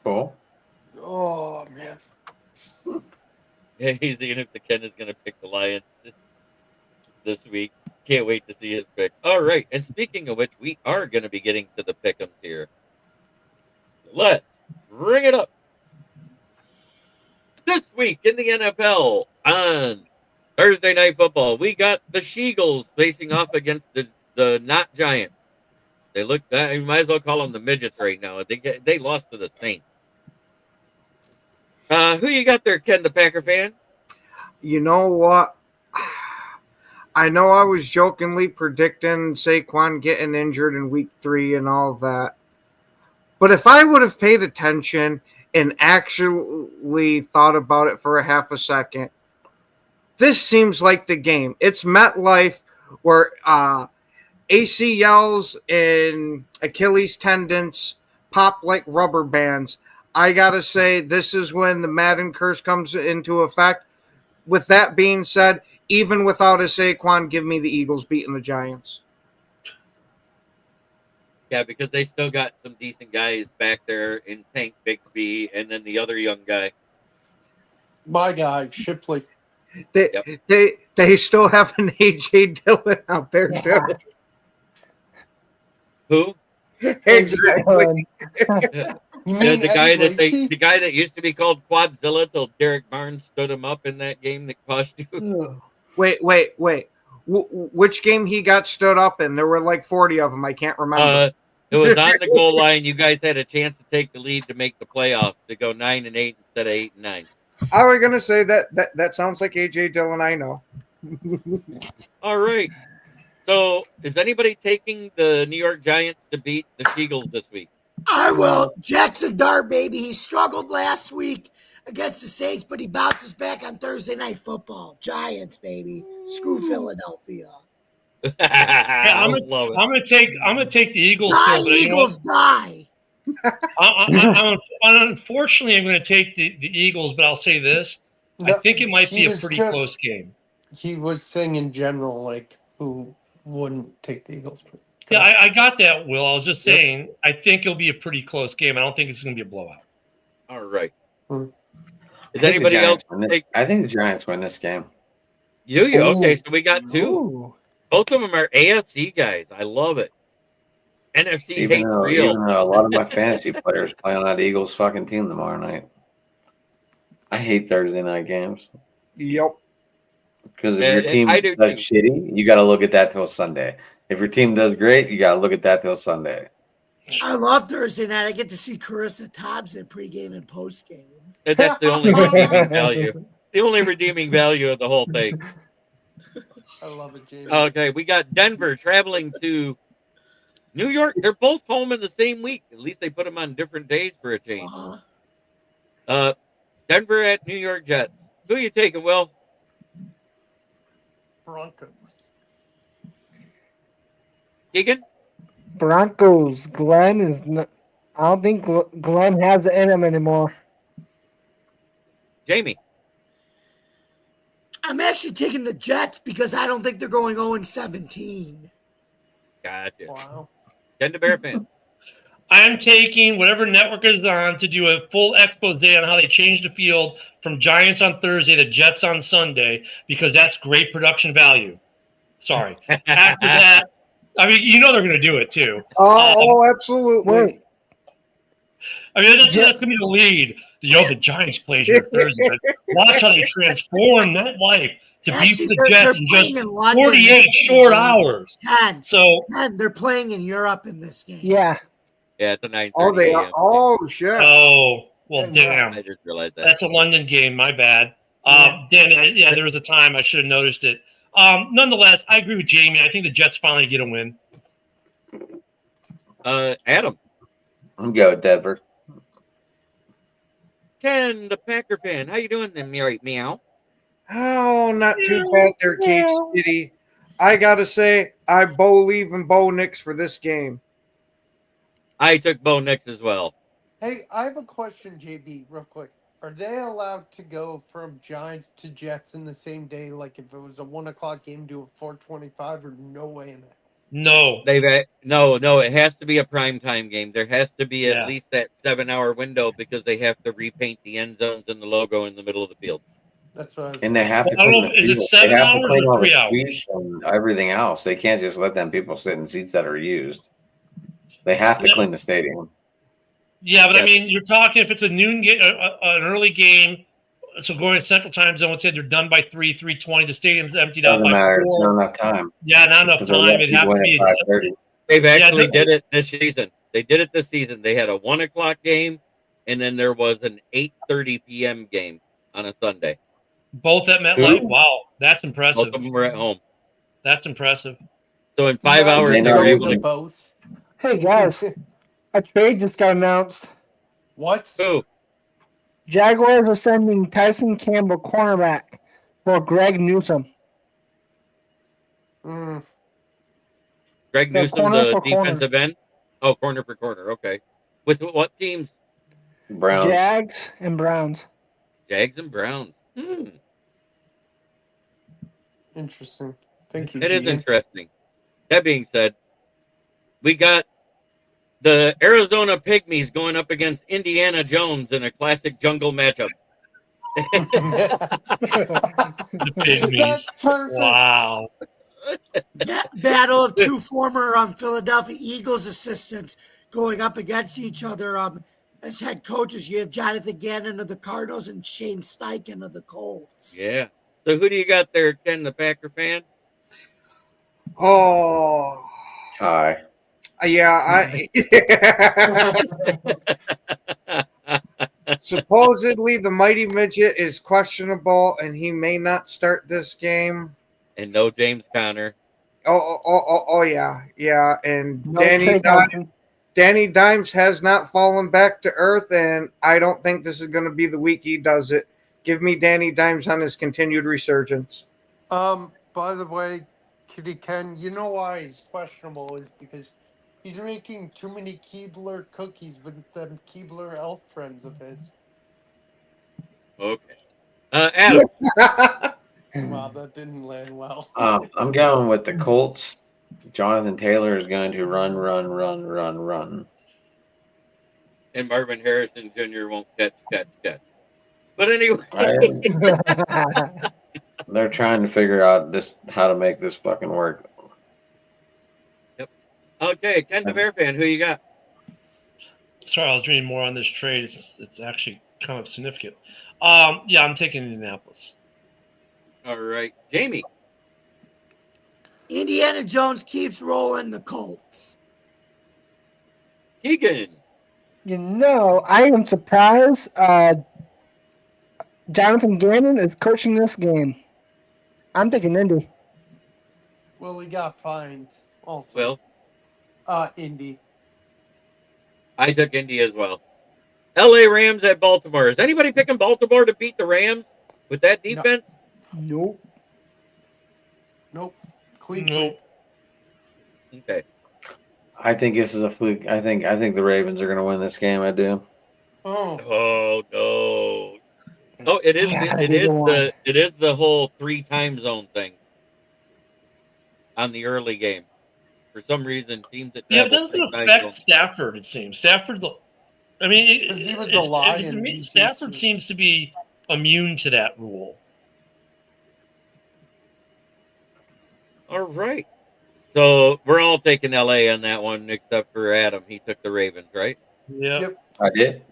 I: Cool.
F: Oh, man.
C: Yeah, he's seeing if the Ken is going to pick the Lions this week. Can't wait to see his pick. All right. And speaking of which, we are going to be getting to the Pick Ems here. Let's bring it up. This week in the NFL on Thursday Night Football, we got the She-Eagles facing off against the not Giants. They look, you might as well call them the midgets right now. They lost to the Saints. Who you got there, Ken, the Packer fan?
E: You know what? I know I was jokingly predicting Saquon getting injured in week 3 and all that. But if I would have paid attention and actually thought about it for a half a second, this seems like the game. It's MetLife where ACLs and Achilles tendons pop like rubber bands. I got to say, this is when the Madden curse comes into effect. With that being said, even without a Saquon, give me the Eagles beating the Giants.
C: Yeah, because they still got some decent guys back there in Tank Bixby and then the other young guy.
F: My guy, Shipley.
E: They still have an AJ Dillon out there too.
C: Who?
E: Exactly.
F: You mean
C: the
F: Eddie
C: the
F: Lacy?
C: guy that used to be called Quadzilla till Derek Barnes stood him up in that game that cost you.
E: Wait. Which game he got stood up in? There were like 40 of them. I can't remember.
C: It was on the goal line. You guys had a chance to take the lead to make the playoffs to go 9-8 instead of 8-9.
E: I was gonna say that sounds like AJ Dillon. I know.
C: All right. So, is anybody taking the New York Giants to beat the Seagulls this week?
J: I will. Jackson Dart, baby. He struggled last week against the Saints, but he bounces back on Thursday Night Football. Giants, baby. Screw Philadelphia.
G: Yeah, I'm gonna take the Eagles.
J: Die,
G: too, but
J: Eagles, die.
G: Unfortunately, I'm going to take the Eagles, but I'll say this: I think it might be a pretty close game.
F: He was saying in general, like, who wouldn't take the Eagles?
G: Yeah, I got that, Will. I was just saying, I think it'll be a pretty close game. I don't think it's going to be a blowout.
C: All right. Is
I: I think
C: anybody else?
I: I think the Giants win this game.
C: Do you? Okay, so we got two.
H: Ooh.
C: Both of them are AFC guys. I love it. NFC
I: Even
C: hates
I: though
C: real.
I: a lot of my fantasy players play on that Eagles fucking team tomorrow night. I hate Thursday night games.
E: Yep.
I: Because if your team does shitty, you got to look at that till Sunday. If your team does great, you got to look at that till Sunday.
J: I love Thursday night. I get to see Carissa Thompson pregame and postgame.
C: That's the only redeeming value. The only redeeming value of the whole thing.
F: I love it, James.
C: Okay, we got Denver traveling to New York. They're both home in the same week. At least they put them on different days for a change. Denver at New York Jets. Who are you taking, Will?
F: Broncos.
C: Keegan?
H: Broncos. Glenn is not. I don't think Glenn has it in him anymore.
C: Jamie?
J: I'm actually taking the Jets because I don't think they're going 0-17.
C: Gotcha.
F: Wow.
C: Denver Bear fan.
G: I'm taking whatever network is on to do a full expose on how they changed the field from Giants on Thursday to Jets on Sunday because that's great production value. Sorry. After that, I mean, you know they're going to do it too.
E: Oh, absolutely.
H: Wait.
G: I mean, that's going to be the lead. The Giants played here Thursday. Watch how they transform that life to beat the Jets in just 48 short hours. So
J: they're playing in Europe in this game.
H: Yeah.
C: Yeah, it's a 9:30
E: Oh, they are.
C: a.m.
E: Oh, shit.
G: Oh, well, damn.
C: I just realized that.
G: That's a London game. My bad. Damn, there was a time I should have noticed it. Nonetheless, I agree with Jamie. I think the Jets finally get a win.
C: Adam.
I: I'm going with Denver.
C: Ken, the Packer fan. How you doing then, meow?
E: Oh, not too bad there, Kate City. I got to say, I believe in Bo Nix for this game.
C: I took Bo Nix as well.
F: Hey, I have a question, JB, real quick. Are they allowed to go from Giants to Jets in the same day? Like if it was a 1:00 game, do a 4:25, or no way in that?
G: No.
C: No, it has to be a primetime game. There has to be at least that 7-hour window because they have to repaint the end zones and the logo in the middle of the field.
F: That's what I was
I: And they have to clean the field. They have to clean all the seats and everything else. They can't just let them people sit in seats that are used. They have to clean the stadium.
G: Yeah, but I mean, you're talking if it's a noon game, an early game. So going to Central Time Zone, let's say they're done by 3:20. The stadium's emptied out by 4.
I: Not enough time.
G: Yeah, not enough time. It has to be.
C: They've actually did it this season. They did it this season. They had a 1:00 game, and then there was an 8:30 p.m. game on a Sunday.
G: Both at MetLife. Wow, that's impressive.
C: Both of them were at home.
G: That's impressive.
C: So in 5 hours, they were able to
F: both.
H: Hey guys, a trade just got announced.
F: What?
C: Who?
H: Jaguars are sending Tyson Campbell, cornerback, for Greg Newsome.
C: Greg
H: Yeah,
C: Newsome,
H: corner
C: the
H: for
C: defensive end? Oh, corner for corner. Okay. With what teams?
I: Browns.
H: Jags and Browns.
C: Jags and Browns.
F: Interesting. Thank you.
C: It is
F: Keegan.
C: interesting. That being said, we got The Arizona Pygmies going up against Indiana Jones in a classic jungle matchup.
G: The Pygmies.
F: That's perfect.
G: Wow.
J: Battle of two former Philadelphia Eagles assistants going up against each other as head coaches. You have Jonathan Gannon of the Cardinals and Shane Steichen of the Colts.
C: Yeah. So who do you got there, Ken, the Packer fan?
E: Oh,
I: Hi.
E: yeah. Supposedly, the Mighty Midget is questionable, and he may not start this game.
C: And no James Conner.
E: Oh, yeah. And
H: No Trey Thompson.
E: Danny Dimes has not fallen back to earth, and I don't think this is going to be the week he does it. Give me Danny Dimes on his continued resurgence.
F: By the way, Kitty Ken, you know why he's questionable is because he's making too many Keebler cookies with them Keebler elf friends of his.
C: Okay. Adam.
F: Wow, that didn't land well.
I: I'm going with the Colts. Jonathan Taylor is going to run.
C: And Marvin Harrison Jr. won't catch. But anyway.
I: They're trying to figure out how to make this fucking work.
C: Yep. Okay, Ken the Bear fan, who you got?
G: Sorry, I was reading more on this trade. It's actually kind of significant. Yeah, I'm taking Indianapolis.
C: All right. Jamie.
J: Indiana Jones keeps rolling the Colts.
C: Keegan.
H: You know, I am surprised Jonathan Gannon is coaching this game. I'm taking Indy.
F: Well, he got fined also.
C: Well,
F: Indy.
C: I took Indy as well. LA Rams at Baltimore. Is anybody picking Baltimore to beat the Rams with that defense?
H: Nope.
F: Clean
G: Nope.
F: sweep.
C: Okay.
I: I think this is a fluke. I think the Ravens are going to win this game. I do.
F: Oh,
C: Oh no. Oh, it is. It is the whole 3 time zone thing on the early game. For some reason, teams that
G: Yeah, it
C: travel
G: doesn't
C: 3 time
G: affect
C: zones.
G: Stafford, it seems. Stafford, I mean,
F: 'Cause he was the Lion.
G: to me,
F: He's
G: Stafford
F: just-
G: seems to be immune to that rule.
C: All right. So we're all taking LA on that one, except for Adam. He took the Ravens, right?
G: Yeah.
F: Yep.
I: I did.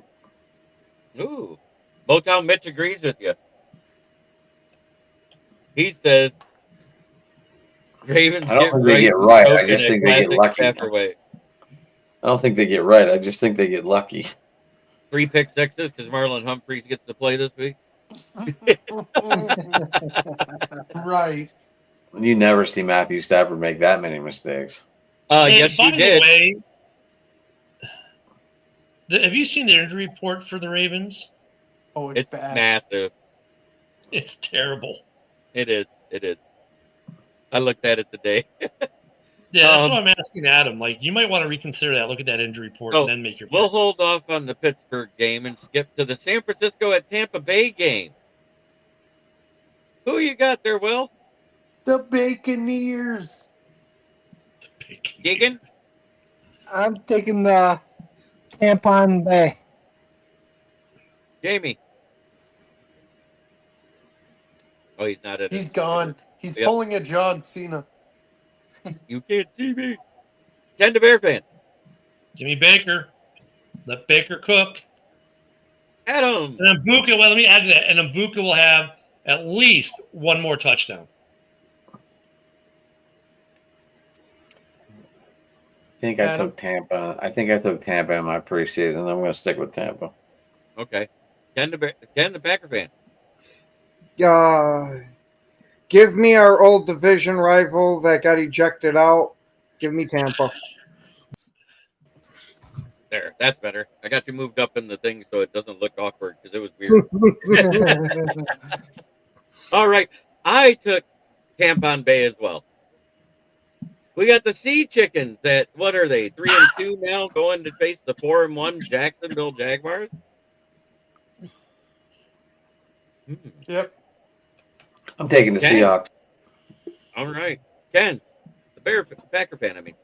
C: Ooh. Motown Mitch agrees with you. He says Ravens
I: I don't
C: get
I: think
C: right.
I: they get right. I
C: choking
I: just
C: a
I: think they get
C: classic
I: lucky.
C: Stafford way.
I: I don't think they get right. I just think they get lucky.
C: 3 pick sixes because Marlon Humphreys gets to play this week.
F: Right.
I: You never see Matthew Stafford make that many mistakes.
G: Hey,
C: Yes,
G: by
C: you
G: the
C: did.
G: way, have you seen the injury report for the Ravens?
F: Oh, it's
C: It's
F: bad.
C: massive.
G: It's terrible.
C: It is. It is. I looked at it today.
G: Yeah, that's what I'm asking Adam. Like, you might want to reconsider that. Look at that injury report and then make your
C: We'll
G: pick.
C: hold off on the Pittsburgh game and skip to the San Francisco at Tampa Bay game. Who you got there, Will?
F: The Baconeers.
C: Keegan?
H: I'm taking the Tampon Bay.
C: Jamie? Oh, he's not at
F: He's gone. He's
C: Yep.
F: pulling a John Cena.
C: You can't see me. Ken the Bear fan.
G: Jimmy Baker. Let Baker cook.
C: Adam.
G: And then Buka, well, let me add to that. And then Buka will have at least one more touchdown.
I: I think I took Tampa. I think I took Tampa in my preseason. I'm going to stick with Tampa.
C: Okay. Ken the Packer fan.
E: Give me our old division rival that got ejected out. Give me Tampa.
C: There. That's better. I got you moved up in the thing so it doesn't look awkward because it was weird. All right. I took Tampon Bay as well. We got the Sea Chickens at, what are they, 3-2 now, going to face the 4-1 Jacksonville Jaguars?
F: Yep.
I: I'm taking the
C: Ken.
I: Seahawks.
C: All right. Ken, the Packer fan, I mean.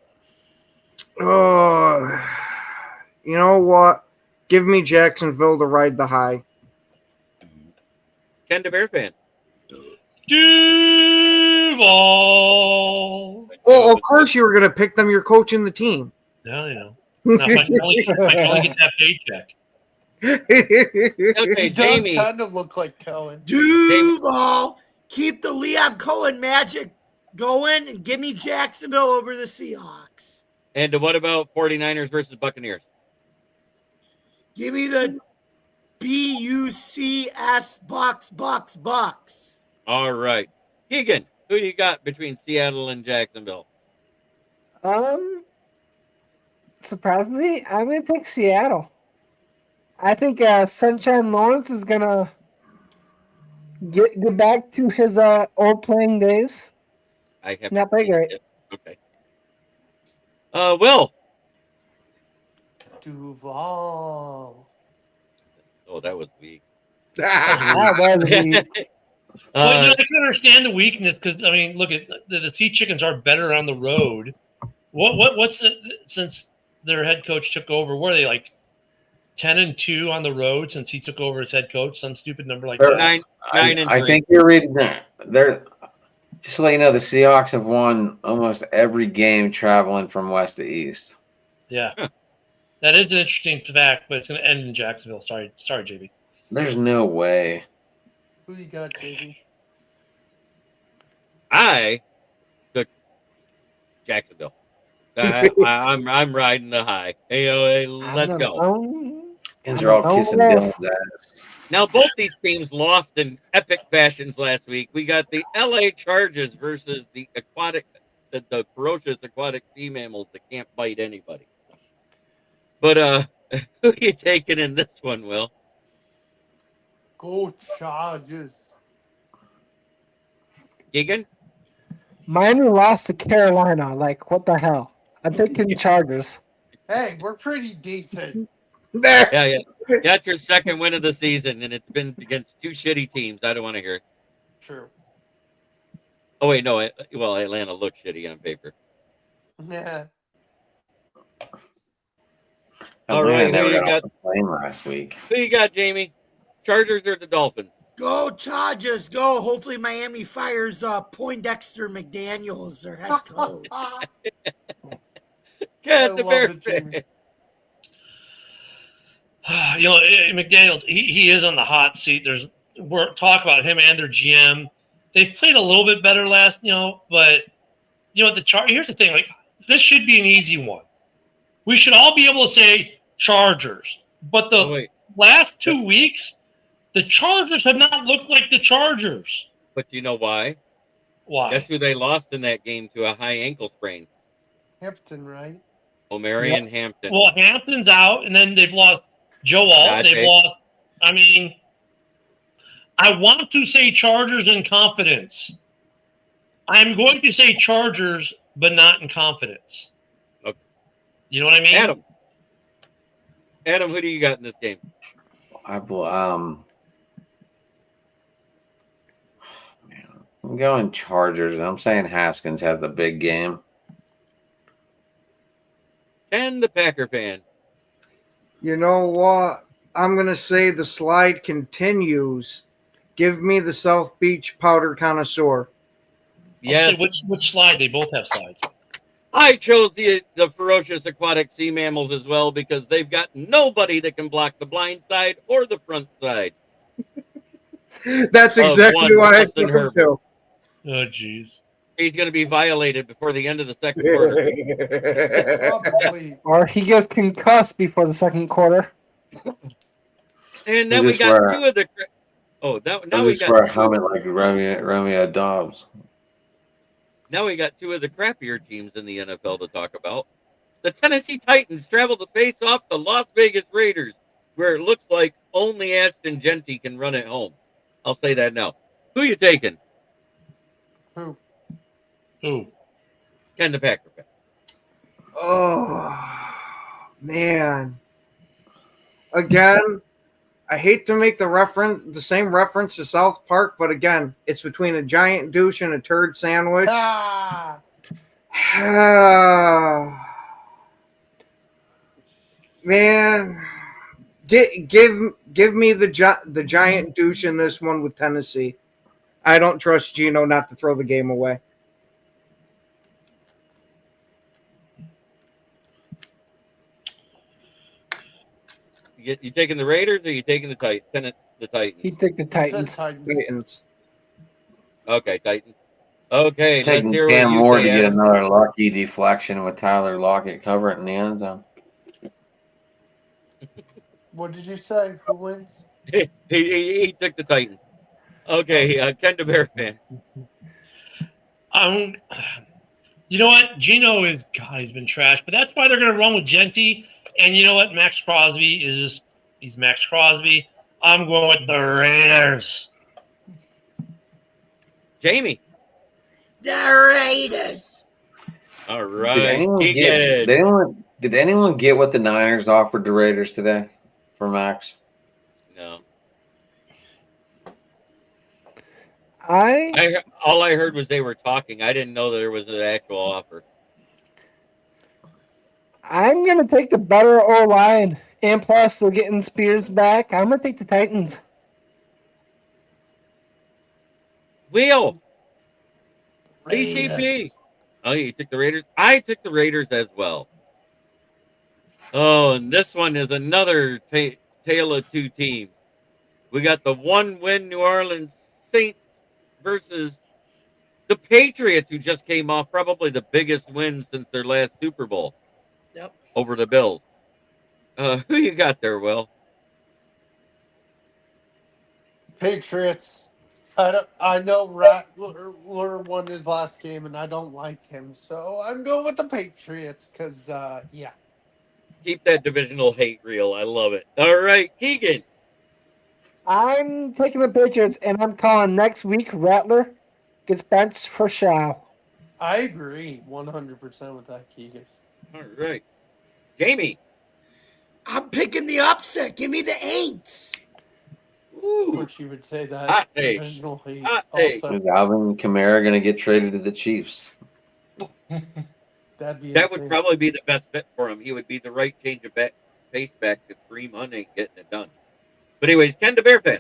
E: You know what? Give me Jacksonville to ride the high.
C: Ken the Bear fan.
G: Duval.
E: Oh, of course you were going to pick them. You're coaching the team.
G: No, you know. Now, if I can only get that paycheck.
C: Okay,
F: He does
C: Jamie.
F: kind of look like Cohen.
J: Duval, keep the Leon Cohen magic going and give me Jacksonville over the Seahawks.
C: And what about 49ers versus Buccaneers?
J: Give me the BUCS Bucks.
C: All right. Keegan, who do you got between Seattle and Jacksonville?
H: Surprisingly, I'm going to take Seattle. I think Sunshine Lawrence is going to get back to his old playing days.
C: I have
H: Not play great.
C: Okay. Will.
F: Duval.
C: Oh, that was weak.
H: That was weak.
G: Well, I can understand the weakness because, I mean, look, at the Sea Chickens are better on the road. What's the, since their head coach took over, were they like 10-2 on the road since he took over as head coach? Some stupid number like that.
C: 9 and 3.
I: I think you're reading that. They're just to let you know, the Seahawks have won almost every game traveling from west to east.
G: Yeah. That is an interesting fact, but it's going to end in Jacksonville. Sorry, JB.
I: There's no way.
F: Who you got, JB?
C: I took Jacksonville. I'm riding the high. Hey, let's go.
I: Kids are all kissing Dylan's ass.
C: Now, both these teams lost in epic fashions last week. We got the LA Chargers versus the ferocious aquatic sea mammals that can't bite anybody. But who are you taking in this one, Will?
F: Go Chargers.
C: Keegan?
H: Miami lost to Carolina. Like, what the hell? I'm taking Chargers.
F: Hey, we're pretty decent.
C: Yeah. That's your second win of the season, and it's been against two shitty teams. I don't want to hear it.
F: True.
C: Oh, wait, no. Well, Atlanta looks shitty on paper.
F: Yeah.
C: All right,
I: Atlanta
C: who you
I: never got
C: got?
I: off the plane last week.
C: Who you got, Jamie? Chargers or the Dolphins?
J: Go Chargers, go. Hopefully Miami fires Poindexter McDaniels, their head coach.
C: Get the Bear.
G: You know, McDaniels, he is on the hot seat. There's talk about him and their GM. They've played a little bit better last, but here's the thing, like, this should be an easy one. We should all be able to say Chargers, but the last 2 weeks, the Chargers have not looked like the Chargers.
C: But you know why?
G: Why?
C: Guess who they lost in that game to a high ankle sprain?
F: Hampton, right?
C: O'Marion Hampton.
G: Well, Hampton's out, and then they've lost Joe Alt. They've lost. I mean, I want to say Chargers in confidence. I'm going to say Chargers, but not in confidence.
C: Okay.
G: You know what I mean?
C: Adam, who do you got in this game?
I: I'm going Chargers, and I'm saying Haskins has the big game.
C: And the Packer fan.
E: You know what? I'm going to say the slide continues. Give me the South Beach powder connoisseur.
C: Yes.
G: Okay, which slide? They both have slides.
C: I chose the ferocious aquatic sea mammals as well because they've got nobody that can block the blind side or the front side.
E: That's exactly what I think too.
G: Oh, jeez.
C: He's going to be violated before the end of the second quarter.
H: Or he gets concussed before the second quarter.
C: And then we got two of the. Now we got
I: a helmet like Romeo Dobbs.
C: Now we got two of the crappier teams in the NFL to talk about. The Tennessee Titans travel to face off the Las Vegas Raiders, where it looks like only Ashton Genty can run it home. I'll say that now. Who you taking?
F: Who?
C: Ken the Packer fan.
E: Oh, man. Again, I hate to make the same reference to South Park, but again, it's between a giant douche and a turd sandwich. Man, give me the giant douche in this one with Tennessee. I don't trust Geno not to throw the game away.
C: You taking the Raiders or you taking the Titans?
H: He took the Titans.
E: Titans.
C: Okay, Titans. Okay,
I: It's
C: let's
I: taking
C: hear what
I: Cam
C: you
I: Moore
C: say,
I: to get
C: Adam.
I: another lucky deflection with Tyler Lockett covering in the end zone.
F: What did you say? Who wins?
C: he took the Titans. Okay, Ken the Bear fan.
G: You know what? Gino is God. He's been trashed, but that's why they're going to run with Genty. And you know what? Max Crosby he's Max Crosby. I'm going with the Raiders.
C: Jamie.
J: The Raiders.
C: All right. Did
I: anyone get what the Niners offered the Raiders today for Max?
C: No.
H: All
C: I heard was they were talking. I didn't know there was an actual offer.
H: I'm gonna take the better O line, and plus they're getting Spears back. I'm gonna take the Titans.
C: Wheel.
J: Raiders.
C: BCP. Oh, you took the Raiders? I took the Raiders as well. Oh, and this one is another tale of two teams. We got the one-win New Orleans Saints versus the Patriots, who just came off probably the biggest win since their last Super Bowl.
J: Yep.
C: Over the Bills. Who you got there, Will?
F: Patriots. I know Rattler won his last game, and I don't like him, so I'm going with the Patriots because, yeah.
C: Keep that divisional hate real. I love it. All right, Keegan.
H: I'm taking the Patriots, and I'm calling next week Rattler gets benched for Shaw.
F: I agree 100% with that, Keegan.
C: All right. Jamie.
J: I'm picking the upset. Give me the Aints.
F: Of course, you would say that.
C: Hot take.
F: Divisional hate
C: Also.
I: Is Alvin Kamara going to get traded to the Chiefs?
C: That would probably be the best fit for him. He would be the right change of pace back to Kareem Hunt ain't getting it done. But anyways, Ken the Bear fan.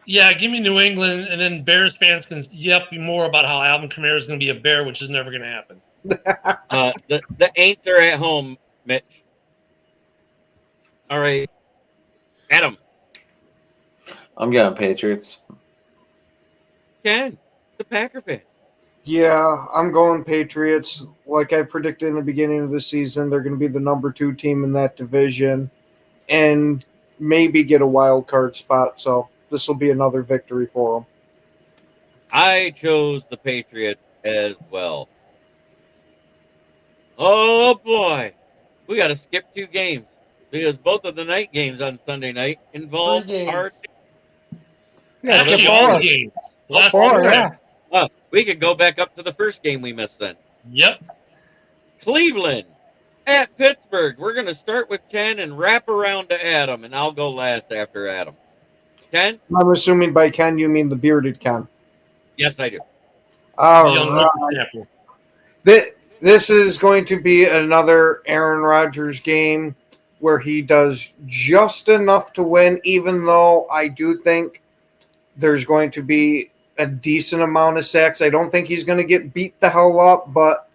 G: Yeah, give me New England, and then Bears fans can yep more about how Alvin Kamara is going to be a Bear, which is never going to happen.
C: The Aints are at home, Mitch. All right. Adam.
I: I'm going Patriots.
C: Ken, the Packer fan.
E: Yeah, I'm going Patriots. Like I predicted in the beginning of the season, they're going to be the number 2 team in that division and maybe get a wild card spot. So this will be another victory for them.
C: I chose the Patriots as well. Oh, boy. We got to skip 2 games because both of the night games on Sunday night involve our team.
H: Yeah,
G: Actually, all the games. Last 4,
H: yeah.
C: We could go back up to the first game we missed then.
G: Yep.
C: Cleveland at Pittsburgh. We're going to start with Ken and wrap around to Adam, and I'll go last after Adam. Ken?
E: I'm assuming by Ken you mean the bearded Ken.
C: Yes, I do.
E: All right. This is going to be another Aaron Rodgers game where he does just enough to win, even though I do think there's going to be a decent amount of sacks. I don't think he's going to get beat the hell up, but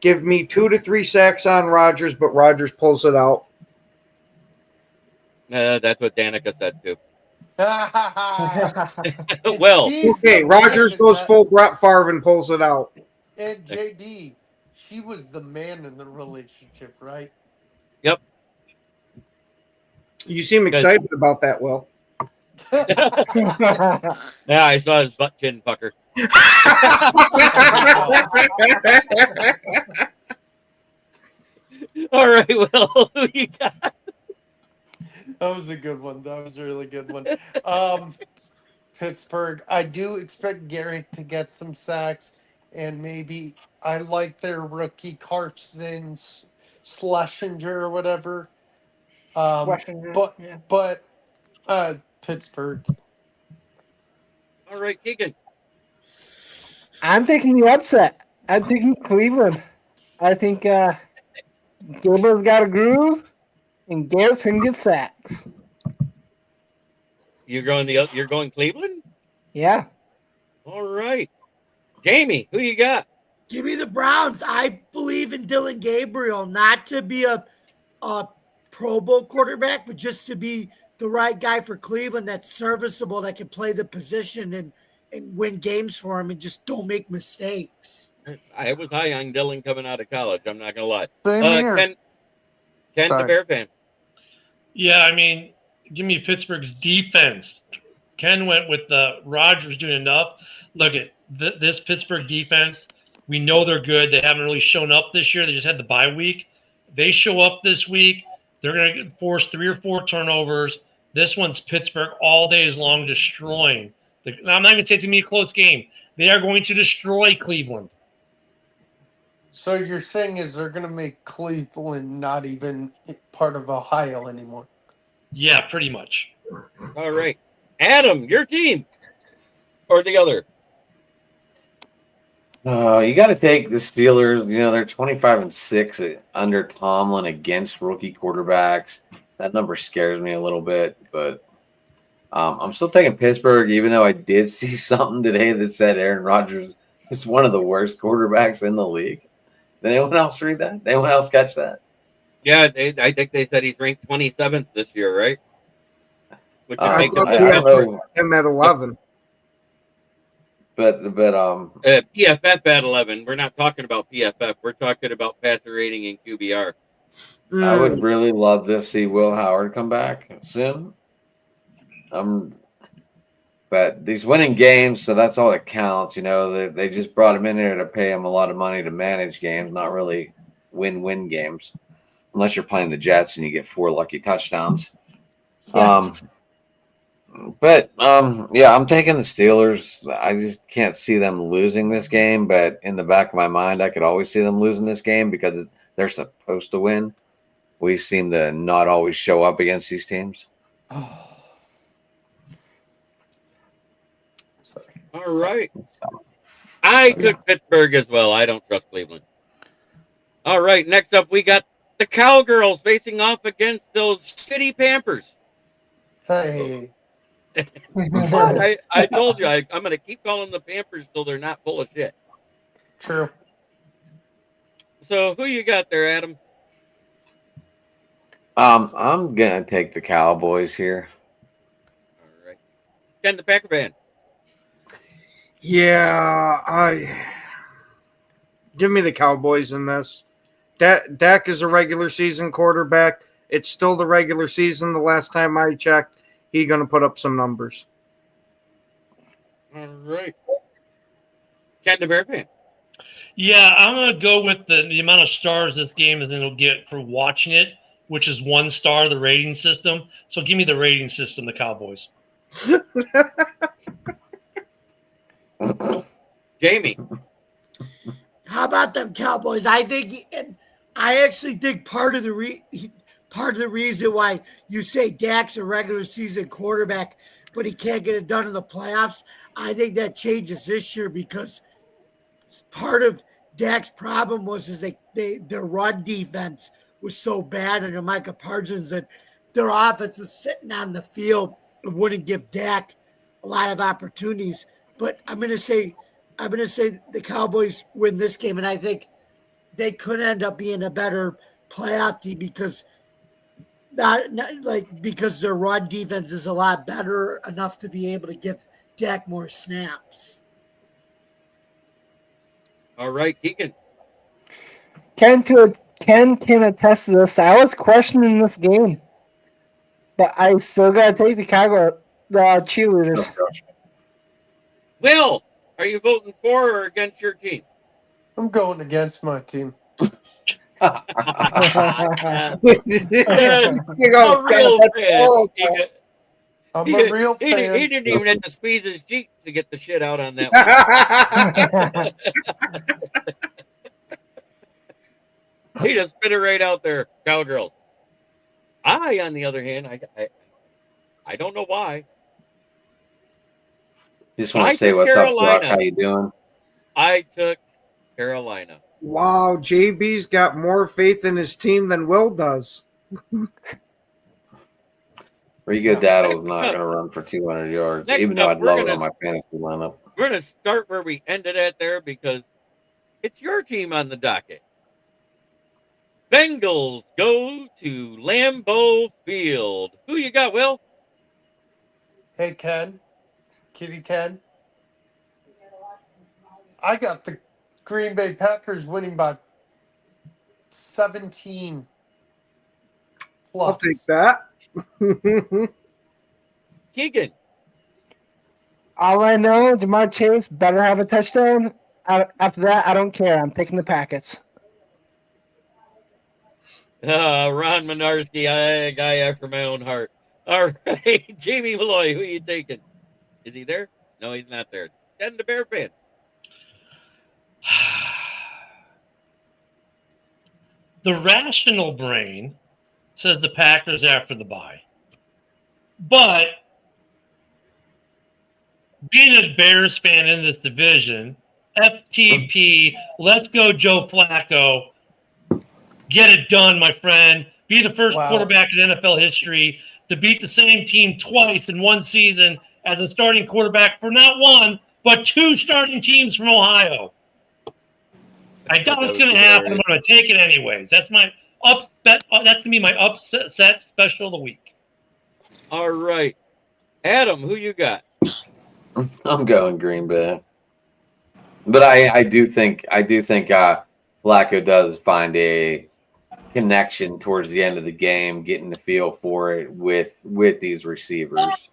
E: give me 2 to 3 sacks on Rodgers, but Rodgers pulls it out.
C: That's what Danica said, too. Well,
E: okay, Rodgers goes full Brett Favre and pulls it out.
F: And JB, she was the man in the relationship, right?
C: Yep.
E: You seem excited about that, Will.
C: Yeah, I saw his butt chin pucker. All right, Will, who you got?
F: That was a good one. That was a really good one. Pittsburgh. I do expect Garrett to get some sacks, and maybe I like their rookie Carson Schlesinger or whatever. But Pittsburgh.
C: All right, Keegan.
H: I'm taking the upset. I'm taking Cleveland. I think Gilbert's got a groove, And Garrett's going to get sacks.
C: You're going Cleveland?
H: Yeah.
C: All right. Jamie, who you got?
J: Give me the Browns. I believe in Dylan Gabriel, not to be a Pro Bowl quarterback, but just to be the right guy for Cleveland that's serviceable, that can play the position and win games for him and just don't make mistakes.
C: I was high on Dylan coming out of college. I'm not going to lie.
F: Same here.
C: Ken the Bear fan.
G: Yeah, I mean, give me Pittsburgh's defense. Ken went with Rodgers doing enough. Look at this Pittsburgh defense. We know they're good. They haven't really shown up this year. They just had the bye week. They show up this week. They're going to force 3 or 4 turnovers. This one's Pittsburgh all days long destroying. I'm not going to say it's going to be a close game. They are going to destroy Cleveland.
F: So you're saying is they're going to make Cleveland not even part of Ohio anymore?
G: Yeah, pretty much.
C: All right. Adam, your team. Or the other.
I: You got to take the Steelers. You know, they're 25-6 under Tomlin against rookie quarterbacks. That number scares me a little bit, but I'm still taking Pittsburgh, even though I did see something today that said Aaron Rodgers is one of the worst quarterbacks in the league. Did anyone else read that? Did anyone else catch that?
C: Yeah, I think they said he's ranked 27th this year, right? Which would make
E: I
C: him
E: don't know. Him at 11.
I: But
C: PFF at 11. We're not talking about PFF. We're talking about passer rating and QBR.
I: I would really love to see Will Howard come back soon. But he's winning games, so that's all that counts. You know, they just brought him in there to pay him a lot of money to manage games, not really win games, unless you're playing the Jets and you get 4 lucky touchdowns.
H: Yes.
I: Yeah, I'm taking the Steelers. I just can't see them losing this game, but in the back of my mind, I could always see them losing this game because they're supposed to win. We seem to not always show up against these teams.
C: All right. I took Pittsburgh as well. I don't trust Cleveland. All right. Next up, we got the Cowgirls facing off against those shitty Pampers.
F: Hey.
C: I told you I'm going to keep calling the Pampers till they're not full of shit.
F: True.
C: So who you got there, Adam?
I: I'm gonna take the Cowboys here.
C: All right. Ken the Packer fan.
E: Yeah, give me the Cowboys in this. Dak is a regular season quarterback. It's still the regular season. The last time I checked, he's going to put up some numbers.
C: All right. Ken the Bear fan.
G: Yeah, I'm going to go with the amount of stars this game is going to get for watching it, which is 1 star, the rating system. So give me the rating system, the Cowboys.
C: Jamie.
J: How about them Cowboys? I actually think part of the reason why you say Dak's a regular season quarterback, but he can't get it done in the playoffs, I think that changes this year because part of Dak's problem was their run defense was so bad under Micah Parsons that their offense was sitting on the field and wouldn't give Dak a lot of opportunities. But I'm gonna say the Cowboys win this game, and I think they could end up being a better playoff team because because their run defense is a lot better enough to be able to give Dak more snaps.
C: All right, Keegan.
H: Ken can attest to this. I was questioning this game, but I still gotta take the cheerleaders.
C: Will, are you voting for or against your team?
F: I'm going against my team.
C: A real fan.
F: I'm a real
C: He
F: fan.
C: didn't even have to squeeze his cheek to get the shit out on that one. He just spit it right out there, Cowgirls. I, on the other hand, I don't know why.
I: Just want to say what's up, Brock. How you doing?
C: I took Carolina.
E: Wow, JB's got more faith in his team than Will does.
I: Rigo Daddle's not going to run for 200 yards, even though I'd love it on my fantasy lineup.
C: We're going to start where we ended at there because it's your team on the docket. Bengals go to Lambeau Field. Who you got, Will?
F: Hey, Ken. Kitty Ken. I got the Green Bay Packers winning by 17 plus.
E: I'll take that.
C: Keegan.
H: All I know, Jamar Chase better have a touchdown. After that, I don't care. I'm taking the Packets.
C: Ron Minarski, a guy after my own heart. All right, Jamie Malloy, who are you taking? Is he there? No, he's not there. Ken the Bear fan.
G: The rational brain says the Packers after the bye. But being a Bears fan in this division, FTP, let's go Joe Flacco. Get it done, my friend. Be the first quarterback in NFL history to beat the same team twice in one season as a starting quarterback for not one, but two starting teams from Ohio. I doubt it's going to happen. I'm going to take it anyways. That's my upset. That's going to be my upset special of the week.
C: All right. Adam, who you got?
I: I'm going Green Bay. But I do think Flacco does find a connection towards the end of the game, getting the feel for it with these receivers.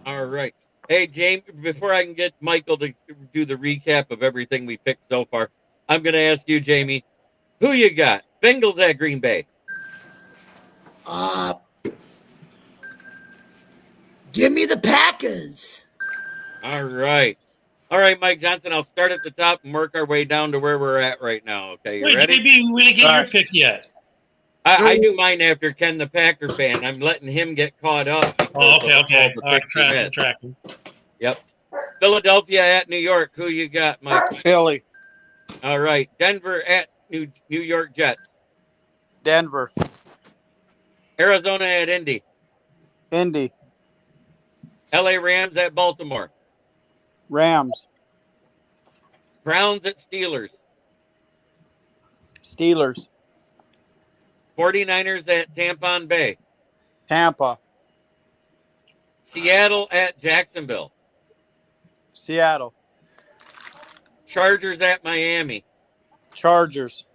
C: All right. Hey, James, before I can get Michael to do the recap of everything we picked so far, I'm going to ask you, Jamie, who you got? Bengals at Green Bay.
J: Give me the Packers.
C: All right. All right, Mike Johnson, I'll start at the top and work our way down to where we're at right now. Okay, you ready?
G: Maybe we didn't get your pick yet.
C: I do mine after Ken the Packer fan. I'm letting him get caught up.
G: Oh, okay. All right, tracking.
C: Yep. Philadelphia at New York. Who you got, Mike?
D: Philly.
C: All right. Denver at New York Jets.
D: Denver.
C: Arizona at Indy.
D: Indy.
C: LA Rams at Baltimore.
D: Rams.
C: Browns at Steelers.
D: Steelers.
C: 49ers at Tampa Bay.
D: Tampa.
C: Seattle at Jacksonville.
D: Seattle.
C: Chargers at Miami.
D: Chargers.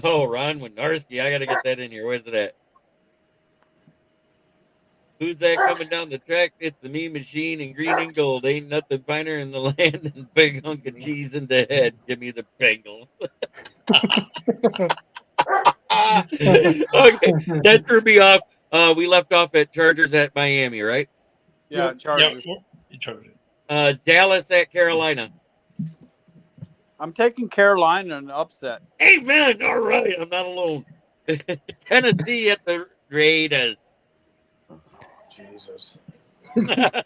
C: Oh, Ron Winarski. I got to get that in here. Where's it at? Who's that coming down the track? It's the mean machine in green and gold. Ain't nothing finer in the land than big hunk of cheese in the head. Give me the Bengals. Okay, that threw me off. We left off at Chargers at Miami, right?
D: Yeah, Chargers.
C: Dallas at Carolina.
D: I'm taking Carolina in an upset.
C: Amen. All right, I'm not alone. Tennessee at the Raiders.
D: Jesus.
C: I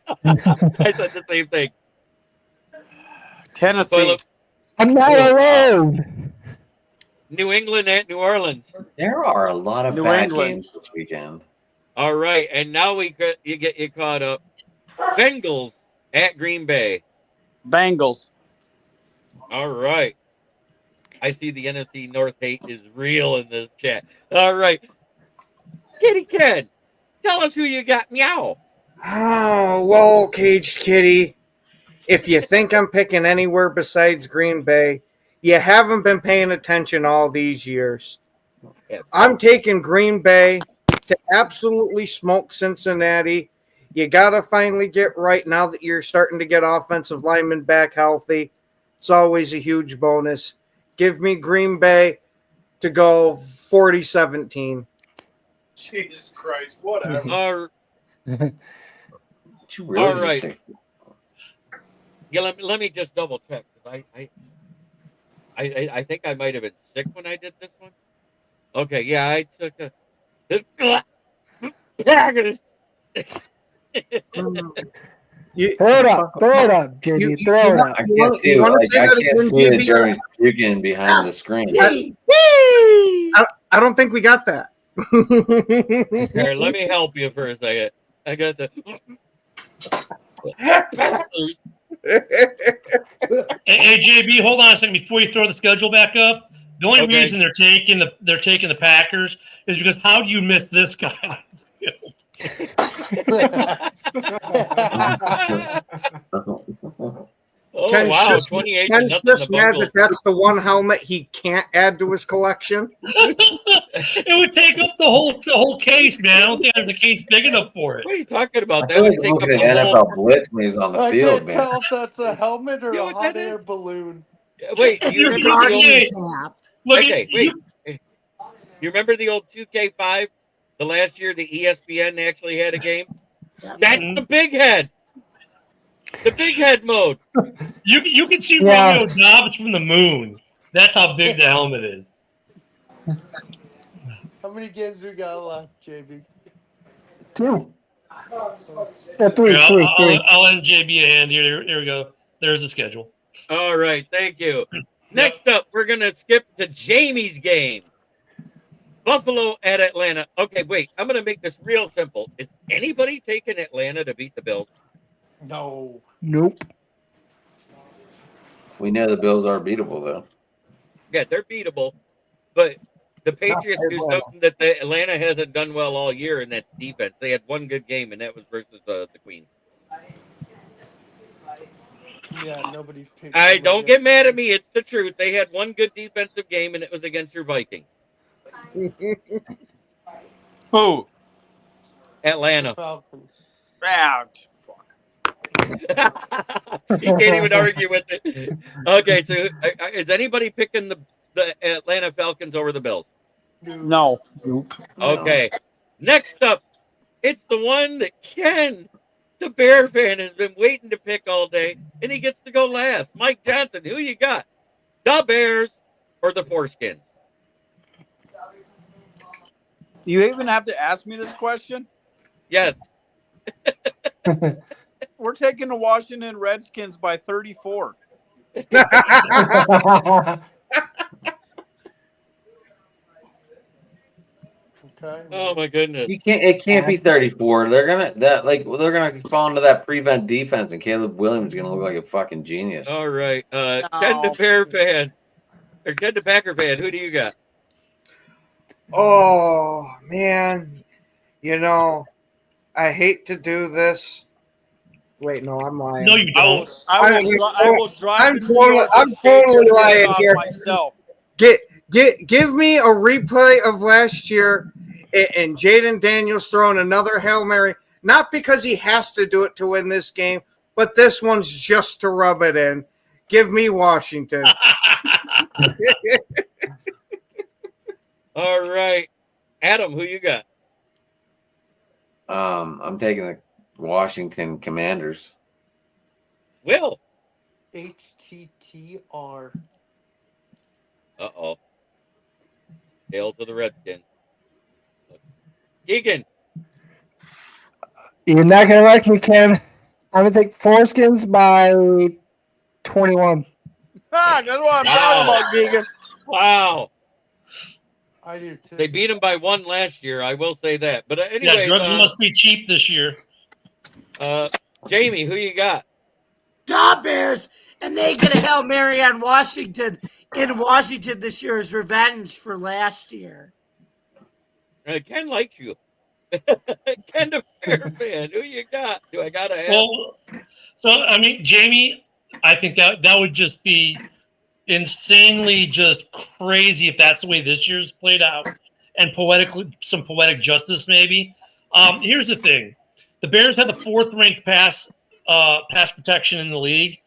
C: said the same thing.
D: Tennessee.
H: I'm not alone.
C: New England at New Orleans.
I: There are a lot of bad games this weekend.
C: All right, and now you get you caught up. Bengals at Green Bay.
D: Bengals.
C: All right. I see the NFC North hate is real in this chat. All right. Kitty Ken, tell us who you got. Meow.
E: Oh, well, Caged Kitty, if you think I'm picking anywhere besides Green Bay, you haven't been paying attention all these years. I'm taking Green Bay to absolutely smoke Cincinnati. You got to finally get right now that you're starting to get offensive linemen back healthy. It's always a huge bonus. Give me Green Bay to go 40-17.
D: Jesus Christ, whatever.
C: All right. Yeah, let me just double check. I think I might have been sick when I did this one. Okay, yeah, I took a Packers.
H: Throw it up, JD. Throw it up.
I: I can't see the German Bugan behind the screen.
E: I don't think we got that.
C: Here, let me help you for a second. I got the
G: Hey, JB, hold on a second before you throw the schedule back up. The only
C: Okay.
G: reason they're taking the Packers is because how do you miss this guy?
C: Oh
E: Ken's
C: wow,
E: just,
C: 28 to
E: Ken's
C: nothing.
E: just
C: The
E: mad
C: Bungles.
E: that that's the one helmet he can't add to his collection.
G: It would take up the whole case, man. I don't think there's a case big enough for it.
C: What are you talking about?
I: I
C: That
I: feel
C: would
I: like
C: take up
I: looking at
C: the whole.
I: NFL Blitz when he's on the
F: I
I: field,
F: can't
I: man.
F: tell if that's a helmet or
C: You know
F: a
C: what
F: hot
C: that
F: air
C: is?
F: balloon.
C: Wait, do you
G: You're
C: remember the old?
J: Guardian cap.
G: Look
C: Okay,
G: at
C: wait. You remember the old 2K5? The last year the ESPN actually had a game. That's
G: Mhm.
C: the big head. The big head mode.
G: You can see
H: Yeah.
G: Romeo Dobbs from the moon. That's how big the helmet is.
F: How many games we got left, JB?
H: 2. Three.
G: Here,
H: Three.
G: I'll lend JB a hand here. Here we go. There's the schedule.
C: All right, thank you. Next up, we're gonna skip to Jamie's game. Buffalo at Atlanta. Okay, wait. I'm gonna make this real simple. Is anybody taking Atlanta to beat the Bills?
F: No.
H: Nope.
I: We know the Bills are beatable, though.
C: Yeah, they're beatable, but the Patriots do
E: Atlanta.
C: something that the Atlanta hasn't done well all year, and that's defense. They had one good game, and that was versus the Queens.
F: Yeah, nobody's picked.
C: I don't get mad at me. It's the truth. They had one good defensive game, and it was against your Vikings.
D: Who?
C: Atlanta.
F: Falcons.
D: Out.
C: He can't even argue with it. Okay, so is anybody picking the Atlanta Falcons over the Bills?
D: No.
H: Nope.
C: Okay. Next up, it's the one that Ken, the Bear fan, has been waiting to pick all day, and he gets to go last. Mike Johnson, who you got? The Bears or the Foreskins?
D: You even have to ask me this question?
C: Yes.
D: We're taking the Washington Redskins by 34.
F: Okay.
C: Oh my goodness.
I: You can't. It can't be 34. They're gonna fall into that prevent defense, and Caleb Williams is gonna look like a fucking genius.
C: All right. Ken, the Bear fan, or Ken, the Packer fan, who do you got?
E: Oh, man. You know, I hate to do this. Wait, no, I'm lying.
G: No, you don't.
D: I will drive
E: I'm
D: to New
E: totally-
D: York
E: I'm
D: and shave
E: totally
D: your head
E: lying
D: off
E: here.
D: myself.
E: Give me a replay of last year and Jaden Daniels throwing another Hail Mary, not because he has to do it to win this game, but this one's just to rub it in. Give me Washington.
C: All right. Adam, who you got?
I: I'm taking the Washington Commanders.
C: Will.
F: HTTR.
C: Uh-oh. Hail to the Redskins. Keegan.
H: You're not gonna like me, Ken. I'm gonna take Foreskins by 21.
D: That's what I'm talking about, Deegan.
C: Wow.
F: I do too.
C: They beat him by 1 last year. I will say that. But
G: Yeah,
C: anyway,
G: drugs must be cheap this year.
C: Jamie, who you got?
J: Da Bears, and they get a Hail Mary on Washington in Washington this year as revenge for last year.
C: Ken likes you. Ken, the Bear fan, who you got? Do I got to ask?
G: Well, so I mean, Jamie, I think that would just be insanely just crazy if that's the way this year's played out, and some poetic justice maybe. Here's the thing: the Bears had the 4th ranked pass protection in the league,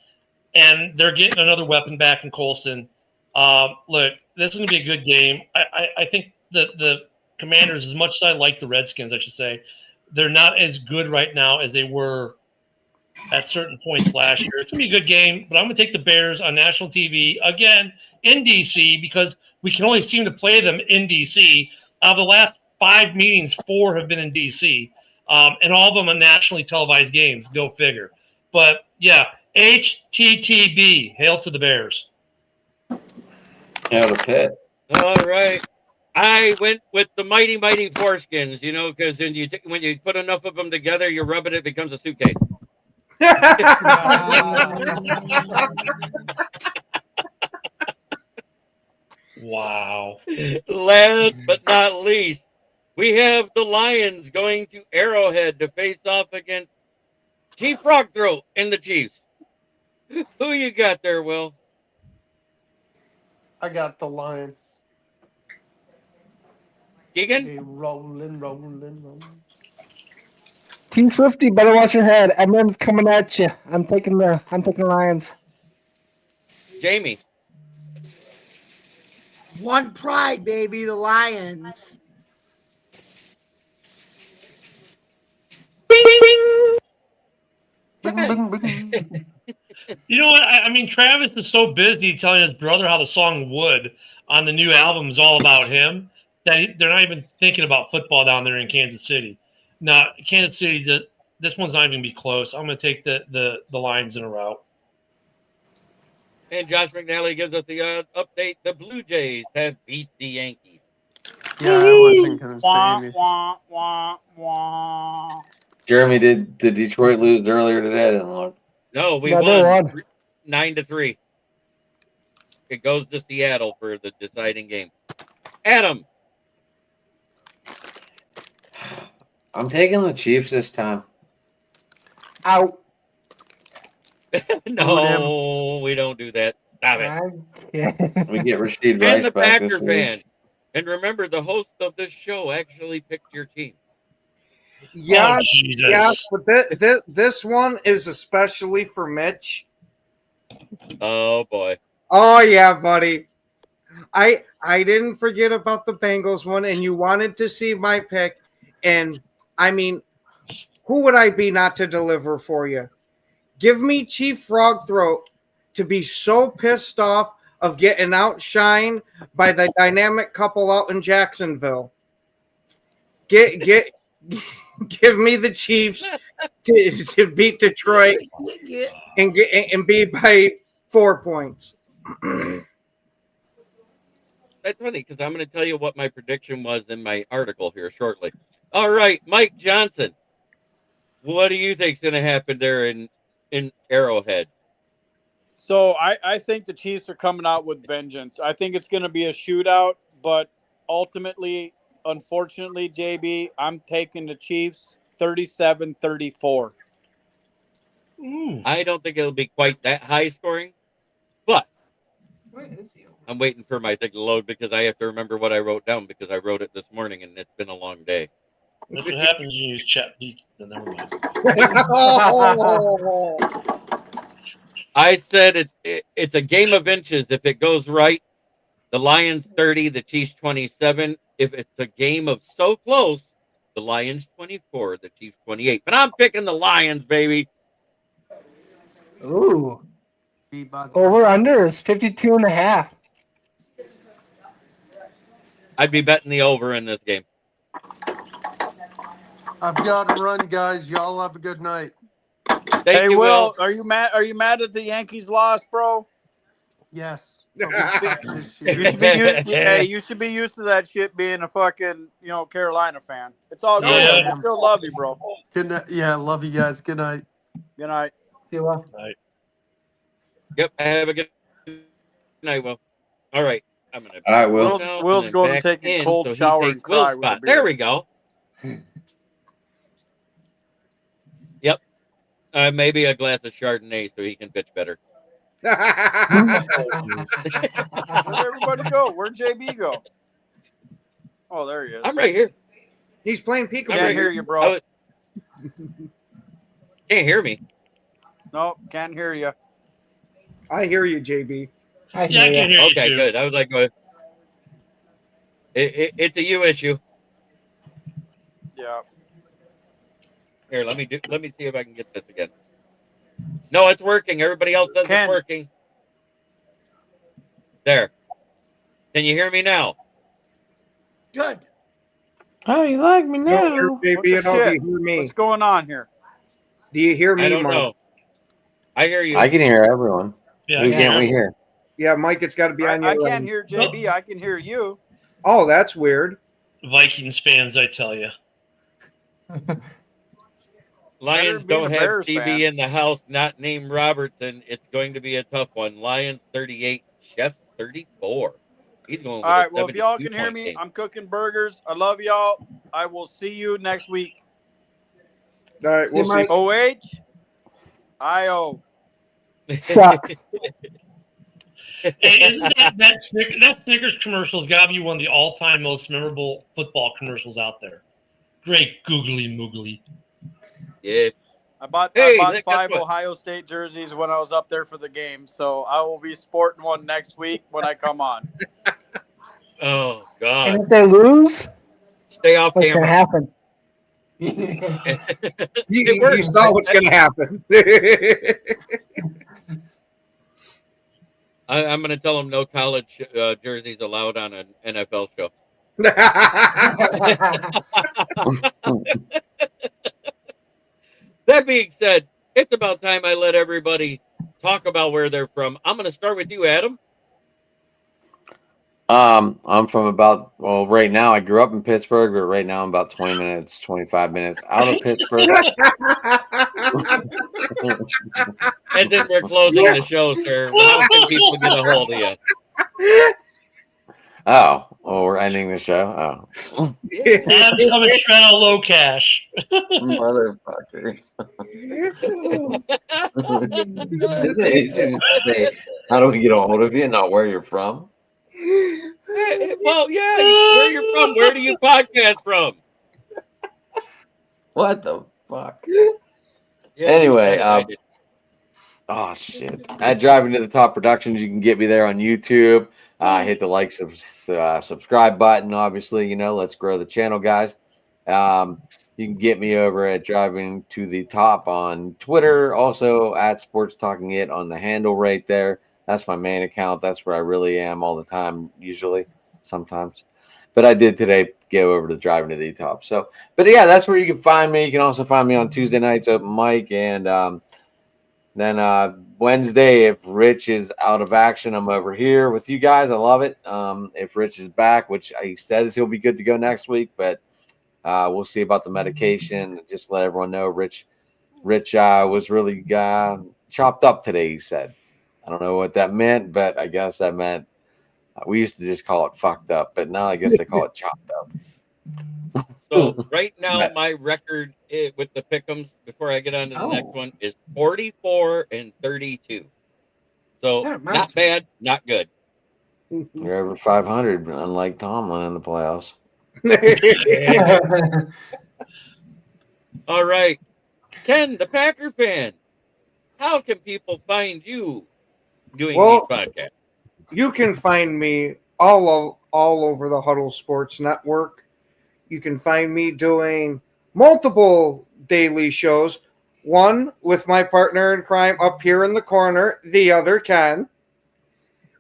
G: and they're getting another weapon back in Colston. Look, this is going to be a good game. I think the Commanders, as much as I like the Redskins, I should say, they're not as good right now as they were at certain points last year. It's going to be a good game, but I'm going to take the Bears on national TV again in D.C. because we can only seem to play them in D.C. Out of the last 5 meetings, 4 have been in D.C., and all of them are nationally televised games. Go figure. But, yeah, HTTB. Hail to the Bears.
I: Hail to Pitt.
C: All right. I went with the mighty foreskins, because when you put enough of them together, you rub it, it becomes a suitcase.
G: Wow.
C: Last but not least, we have the Lions going to Arrowhead to face off against Chief Frogthroat and the Chiefs. Who you got there, Will?
F: I got the Lions.
C: Keegan?
F: They rolling.
H: Team Swifty, better watch your head. Everyone's coming at you. I'm taking Lions.
C: Jamie?
J: One pride, baby, the Lions.
F: Bing, bing.
G: You know what? I mean, Travis is so busy telling his brother how the song "Wood" on the new album is all about him that they're not even thinking about football down there in Kansas City. Now, Kansas City, this one's not even gonna be close. I'm going to take the Lions in a rout.
C: And Josh McNally gives us the update. The Blue Jays have beat the Yankees.
F: Yeah, I wasn't going to say
D: Wah,
F: anything.
D: wah, wah, wah.
I: Jeremy, did Detroit lose earlier today? I didn't look.
C: No, we
H: No, they
C: won
H: won.
C: 9-3. It goes to Seattle for the deciding game. Adam.
I: I'm taking the Chiefs this time.
H: Out.
C: No, we don't do that. Stop it.
I: We get Rasheed
C: And
I: Rice
C: the
I: back this
C: Packer
I: week.
C: fan. And remember, the host of this show actually picked your team.
E: Yes,
G: Oh, Jesus.
E: yes, but this one is especially for Mitch.
C: Oh, boy.
E: Oh yeah, buddy. I didn't forget about the Bengals one, and you wanted to see my pick, and I mean, who would I be not to deliver for you? Give me Chief Frogthroat to be so pissed off of getting outshined by the dynamic couple out in Jacksonville. Give me the Chiefs to beat Detroit and be by 4 points.
C: That's funny because I'm going to tell you what my prediction was in my article here shortly. All right, Mike Johnson. What do you think's going to happen there in Arrowhead?
D: So I think the Chiefs are coming out with vengeance. I think it's going to be a shootout, but ultimately, unfortunately, JB, I'm taking the Chiefs 37-34.
C: I don't think it'll be quite that high scoring, but I'm waiting for my thing to load because I have to remember what I wrote down because I wrote it this morning and it's been a long day.
G: That's what happens when you use ChatGPT. Never mind.
C: I said it's a game of inches. If it goes right, the Lions 30, the Chiefs 27. If it's a game of so close, the Lions 24, the Chiefs 28. But I'm picking the Lions, baby.
H: Ooh. Over under is 52.5.
C: I'd be betting the over in this game.
F: I've got to run, guys. Y'all have a good night.
C: Thank you,
D: Will, are you mad? Are you mad at the Yankees loss, bro?
F: Yes.
D: You should be used to that shit being a fucking, Carolina fan. It's all good.
G: Yeah.
D: I still love you, bro.
F: Good night. Yeah, love you guys. Good night.
D: Good night.
H: See you well.
C: Yep. Have a good night, Will. All right. I'm gonna.
I: All right, Will.
D: Will's going to take a cold shower and cry with a beer.
C: There we go. Yep. Maybe a glass of Chardonnay so he can pitch better.
D: Where'd everybody go? Where'd JB go? Oh, there he is.
C: I'm right here.
E: He's playing peekaboo.
D: Can't hear you, bro.
C: Can't hear me.
D: No, can't hear you.
E: I hear you, JB.
G: I can hear you
C: Okay,
G: too.
C: good. I was like, it's a you issue.
D: Yeah.
C: Here, let me see if I can get this again. No, it's working. Everybody else says it's working. There. Can you hear me now?
J: Good.
F: Oh, you like me now?
E: No, JB, do you hear me?
D: What's going on here?
E: Do you hear me,
C: I don't
E: Mike?
C: know. I hear you.
I: I can hear everyone.
G: Yeah,
I: Who can't we hear?
E: Yeah, Mike, it's got to be on your
D: I can't
E: end.
D: hear JB. I can hear you.
E: Oh, that's weird.
G: Vikings fans, I tell you.
C: Lions
D: being
C: don't
D: a
C: have
D: Bears
C: Stevie
D: fan.
C: in the house, not named Robertson. It's going to be a tough one. Lions 38, Chef 34. He's going
D: All
C: with a
D: right. Well, if y'all
C: 72
D: can hear
C: point
D: me,
C: game.
D: I'm cooking burgers. I love y'all. I will see you next week.
E: All right, we'll see.
D: OH, IO.
H: Sucks.
G: Hey, isn't that Snickers commercial's got to be one of the all-time most memorable football commercials out there. Great googly moogly.
C: Yeah.
D: I bought
C: Hey, guess
D: 5
C: what?
D: Ohio State jerseys when I was up there for the game, so I will be sporting one next week when I come on.
C: Oh,
H: And
C: God.
H: if they lose,
C: Stay off
H: what's going to
C: camera.
H: happen?
E: You saw what's going to happen.
C: I'm going to tell him no college jerseys allowed on an NFL show. That being said, it's about time I let everybody talk about where they're from. I'm going to start with you, Adam.
I: I'm from right now I grew up in Pittsburgh, but right now I'm about 25 minutes out of Pittsburgh.
C: As if we're closing the show, sir. How can people get a hold of you?
I: Oh, we're ending the show. Oh,
G: Adam's coming straight out of low cash.
I: motherfuckers! How do we get a hold of you? Not where you're from.
C: Well, yeah, where you're from. Where do you podcast from?
I: What the fuck?
C: Yeah,
I: Anyway,
C: you
I: oh shit! At Driving to the Top Productions, you can get me there on YouTube. Hit the subscribe button. Obviously, let's grow the channel, guys. You can get me over at Driving to the Top on Twitter. Also at Sports Talking It on the handle right there. That's my main account. That's where I really am all the time, usually, sometimes. But I did today go over to Driving to the Top. So, but yeah, that's where you can find me. You can also find me on Tuesday nights open mic, and then Wednesday, if Rich is out of action, I'm over here with you guys. I love it. If Rich is back, which he says he'll be good to go next week, but we'll see about the medication. Just let everyone know, Rich was really chopped up today, he said. I don't know what that meant, but I guess that meant we used to just call it fucked up, but now I guess they call it chopped up.
C: So right now, my record with the Pick Ems, before I get on to the next one, is 44-32. So not bad, not good.
I: You're over 500, unlike Tomlin in the playoffs.
C: All right, Ken, the Packer fan. How can people find you doing these podcasts?
E: You can find me all over the Huddle Sports Network. You can find me doing multiple daily shows. One with my partner in crime up here in the corner, the other Ken,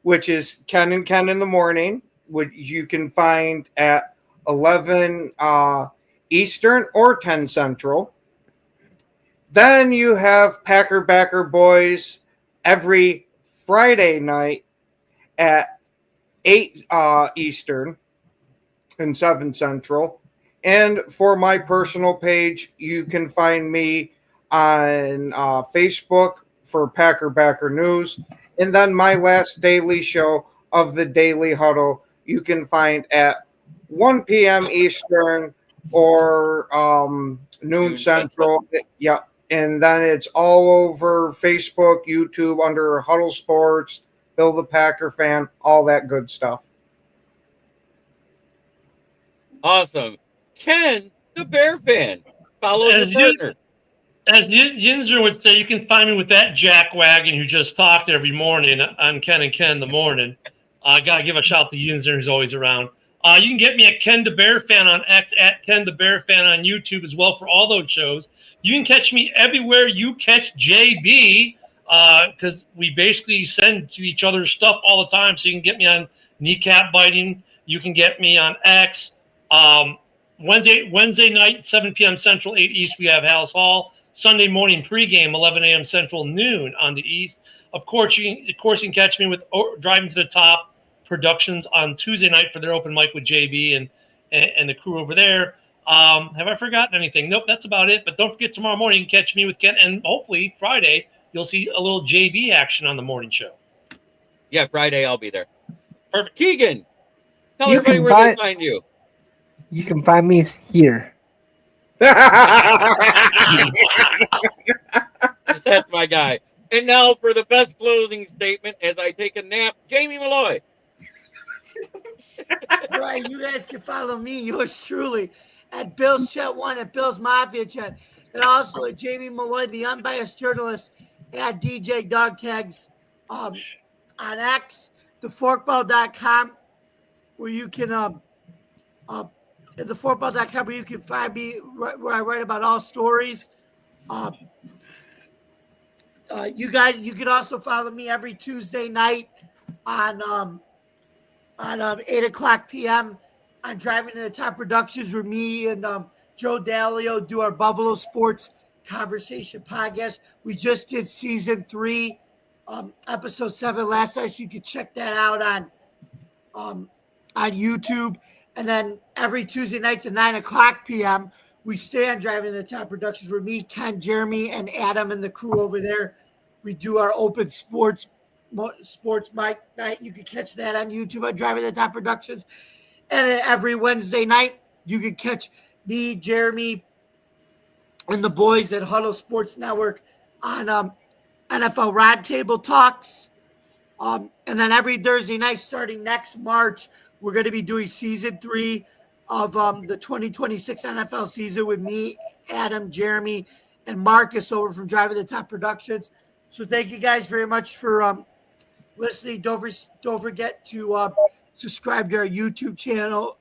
E: which is Ken and Ken in the Morning, which you can find at 11 Eastern or 10 Central. Then you have Packer Backer Boys every Friday night at 8 Eastern and 7 Central. And for my personal page, you can find me on Facebook for Packer Backer News. And then my last daily show of the Daily Huddle, you can find at 1 p.m. Eastern or noon Central. Yeah. And then it's all over Facebook, YouTube under Huddle Sports, Bill the Packer Fan, all that good stuff.
C: Awesome. Ken, the Bear fan. Follow your partner.
G: As Yinzer would say, you can find me with that jackwagon who just talked every morning on Ken and Ken in the morning. I got to give a shout to Yinzer, who's always around. You can get me at Ken the Bear Fan on X, at Ken the Bear Fan on YouTube as well for all those shows. You can catch me everywhere you catch JB, because we basically send to each other stuff all the time. So you can get me on Kneecap Biting. You can get me on X. Wednesday night, 7 p.m. Central, 8 East, we have House Hall. Sunday morning pregame, 11 a.m. Central, noon on the East. Of course, you can catch me with Driving to the Top Productions on Tuesday night for their open mic with JB and the crew over there. Have I forgotten anything? Nope, that's about it. But don't forget, tomorrow morning you can catch me with Ken, and hopefully Friday you'll see a little JB action on the morning show.
C: Yeah, Friday I'll be there.
G: Perfect.
C: Keegan, tell
H: You
C: everybody
H: can
C: where they find you.
H: You can find me here.
C: That's my guy. And now for the best closing statement as I take a nap, Jamie Malloy.
J: Right, you guys can follow me, yours truly, at Bill's Chat 1, at Bill's Mafia Chat, and also at Jamie Malloy, the unbiased journalist, at DJ Dog Tags on X, theforkball.com, where you can at theforkball.com, where you can find me, where I write about all stories. You guys, you can also follow me every Tuesday night on 8:00 p.m. on Driving to the Top Productions, where me and Joe Dalio do our Buffalo Sports Conversation podcast. We just did season 3, episode 7 last night, so you can check that out on YouTube. And then every Tuesday nights at 9:00 p.m., we stay on Driving to the Top Productions, where me, Ken, Jeremy, and Adam and the crew over there, we do our open sports mic night. You can catch that on YouTube on Driving to the Top Productions. And every Wednesday night, you can catch me, Jeremy, and the boys at Huddle Sports Network on NFL Roundtable Talks. And then every Thursday night, starting next March, we're going to be doing season 3 of the 2026 NFL season with me, Adam, Jeremy, and Marcus over from Driving the Top Productions. So thank you guys very much for listening. Don't forget to subscribe to our YouTube channel,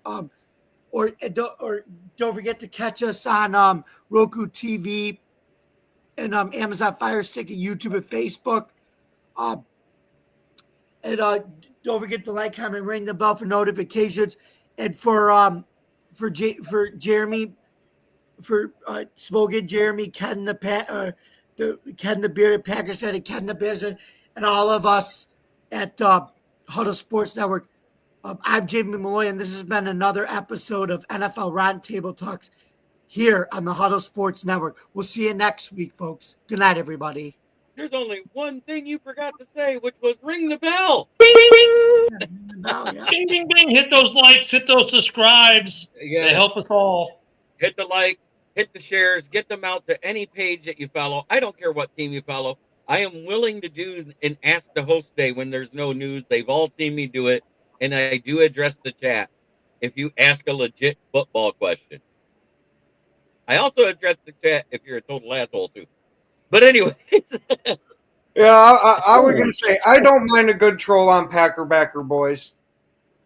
J: or don't forget to catch us on Roku TV and Amazon Fire Stick and YouTube and Facebook. And don't forget to like, comment, ring the bell for notifications. And for Jeremy, for Smokin' Jeremy, Ken the Bearded Packers fan, and Ken the Business, and all of us at Huddle Sports Network. I'm Jamie Malloy, and this has been another episode of NFL Roundtable Talks here on the Huddle Sports Network. We'll see you next week, folks. Good night, everybody.
C: There's only one thing you forgot to say, which was ring the bell.
G: Ding, ding, ding. Ding, ding, ding. Hit those likes, hit those subscribes.
C: Yeah.
G: They help us all.
C: Hit the like, hit the shares, get them out to any page that you follow. I don't care what team you follow. I am willing to do an Ask the Host Day when there's no news. They've all seen me do it, and I do address the chat if you ask a legit football question. I also address the chat if you're a total asshole, too. But anyways.
E: Yeah, I was going to say, I don't mind a good troll on Packer Backer Boys.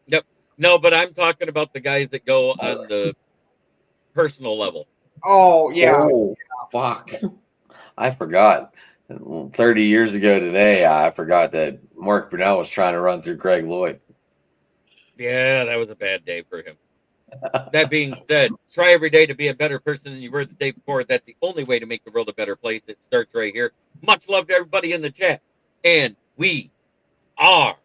C: Yep. No, but I'm talking about the guys that go on the personal level.
E: Oh, yeah.
I: Oh, fuck. I forgot. 30 years ago today, I forgot that Mark Brunell was trying to run through Greg Lloyd.
C: Yeah, that was a bad day for him. That being said, try every day to be a better person than you were the day before. That's the only way to make the world a better place. It starts right here. Much love to everybody in the chat. And we are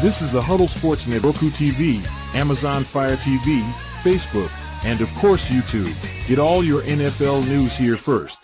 B: This is a Huddle Sportsnet, Roku TV, Amazon Fire TV, Facebook, and of course YouTube. Get all your NFL news here first.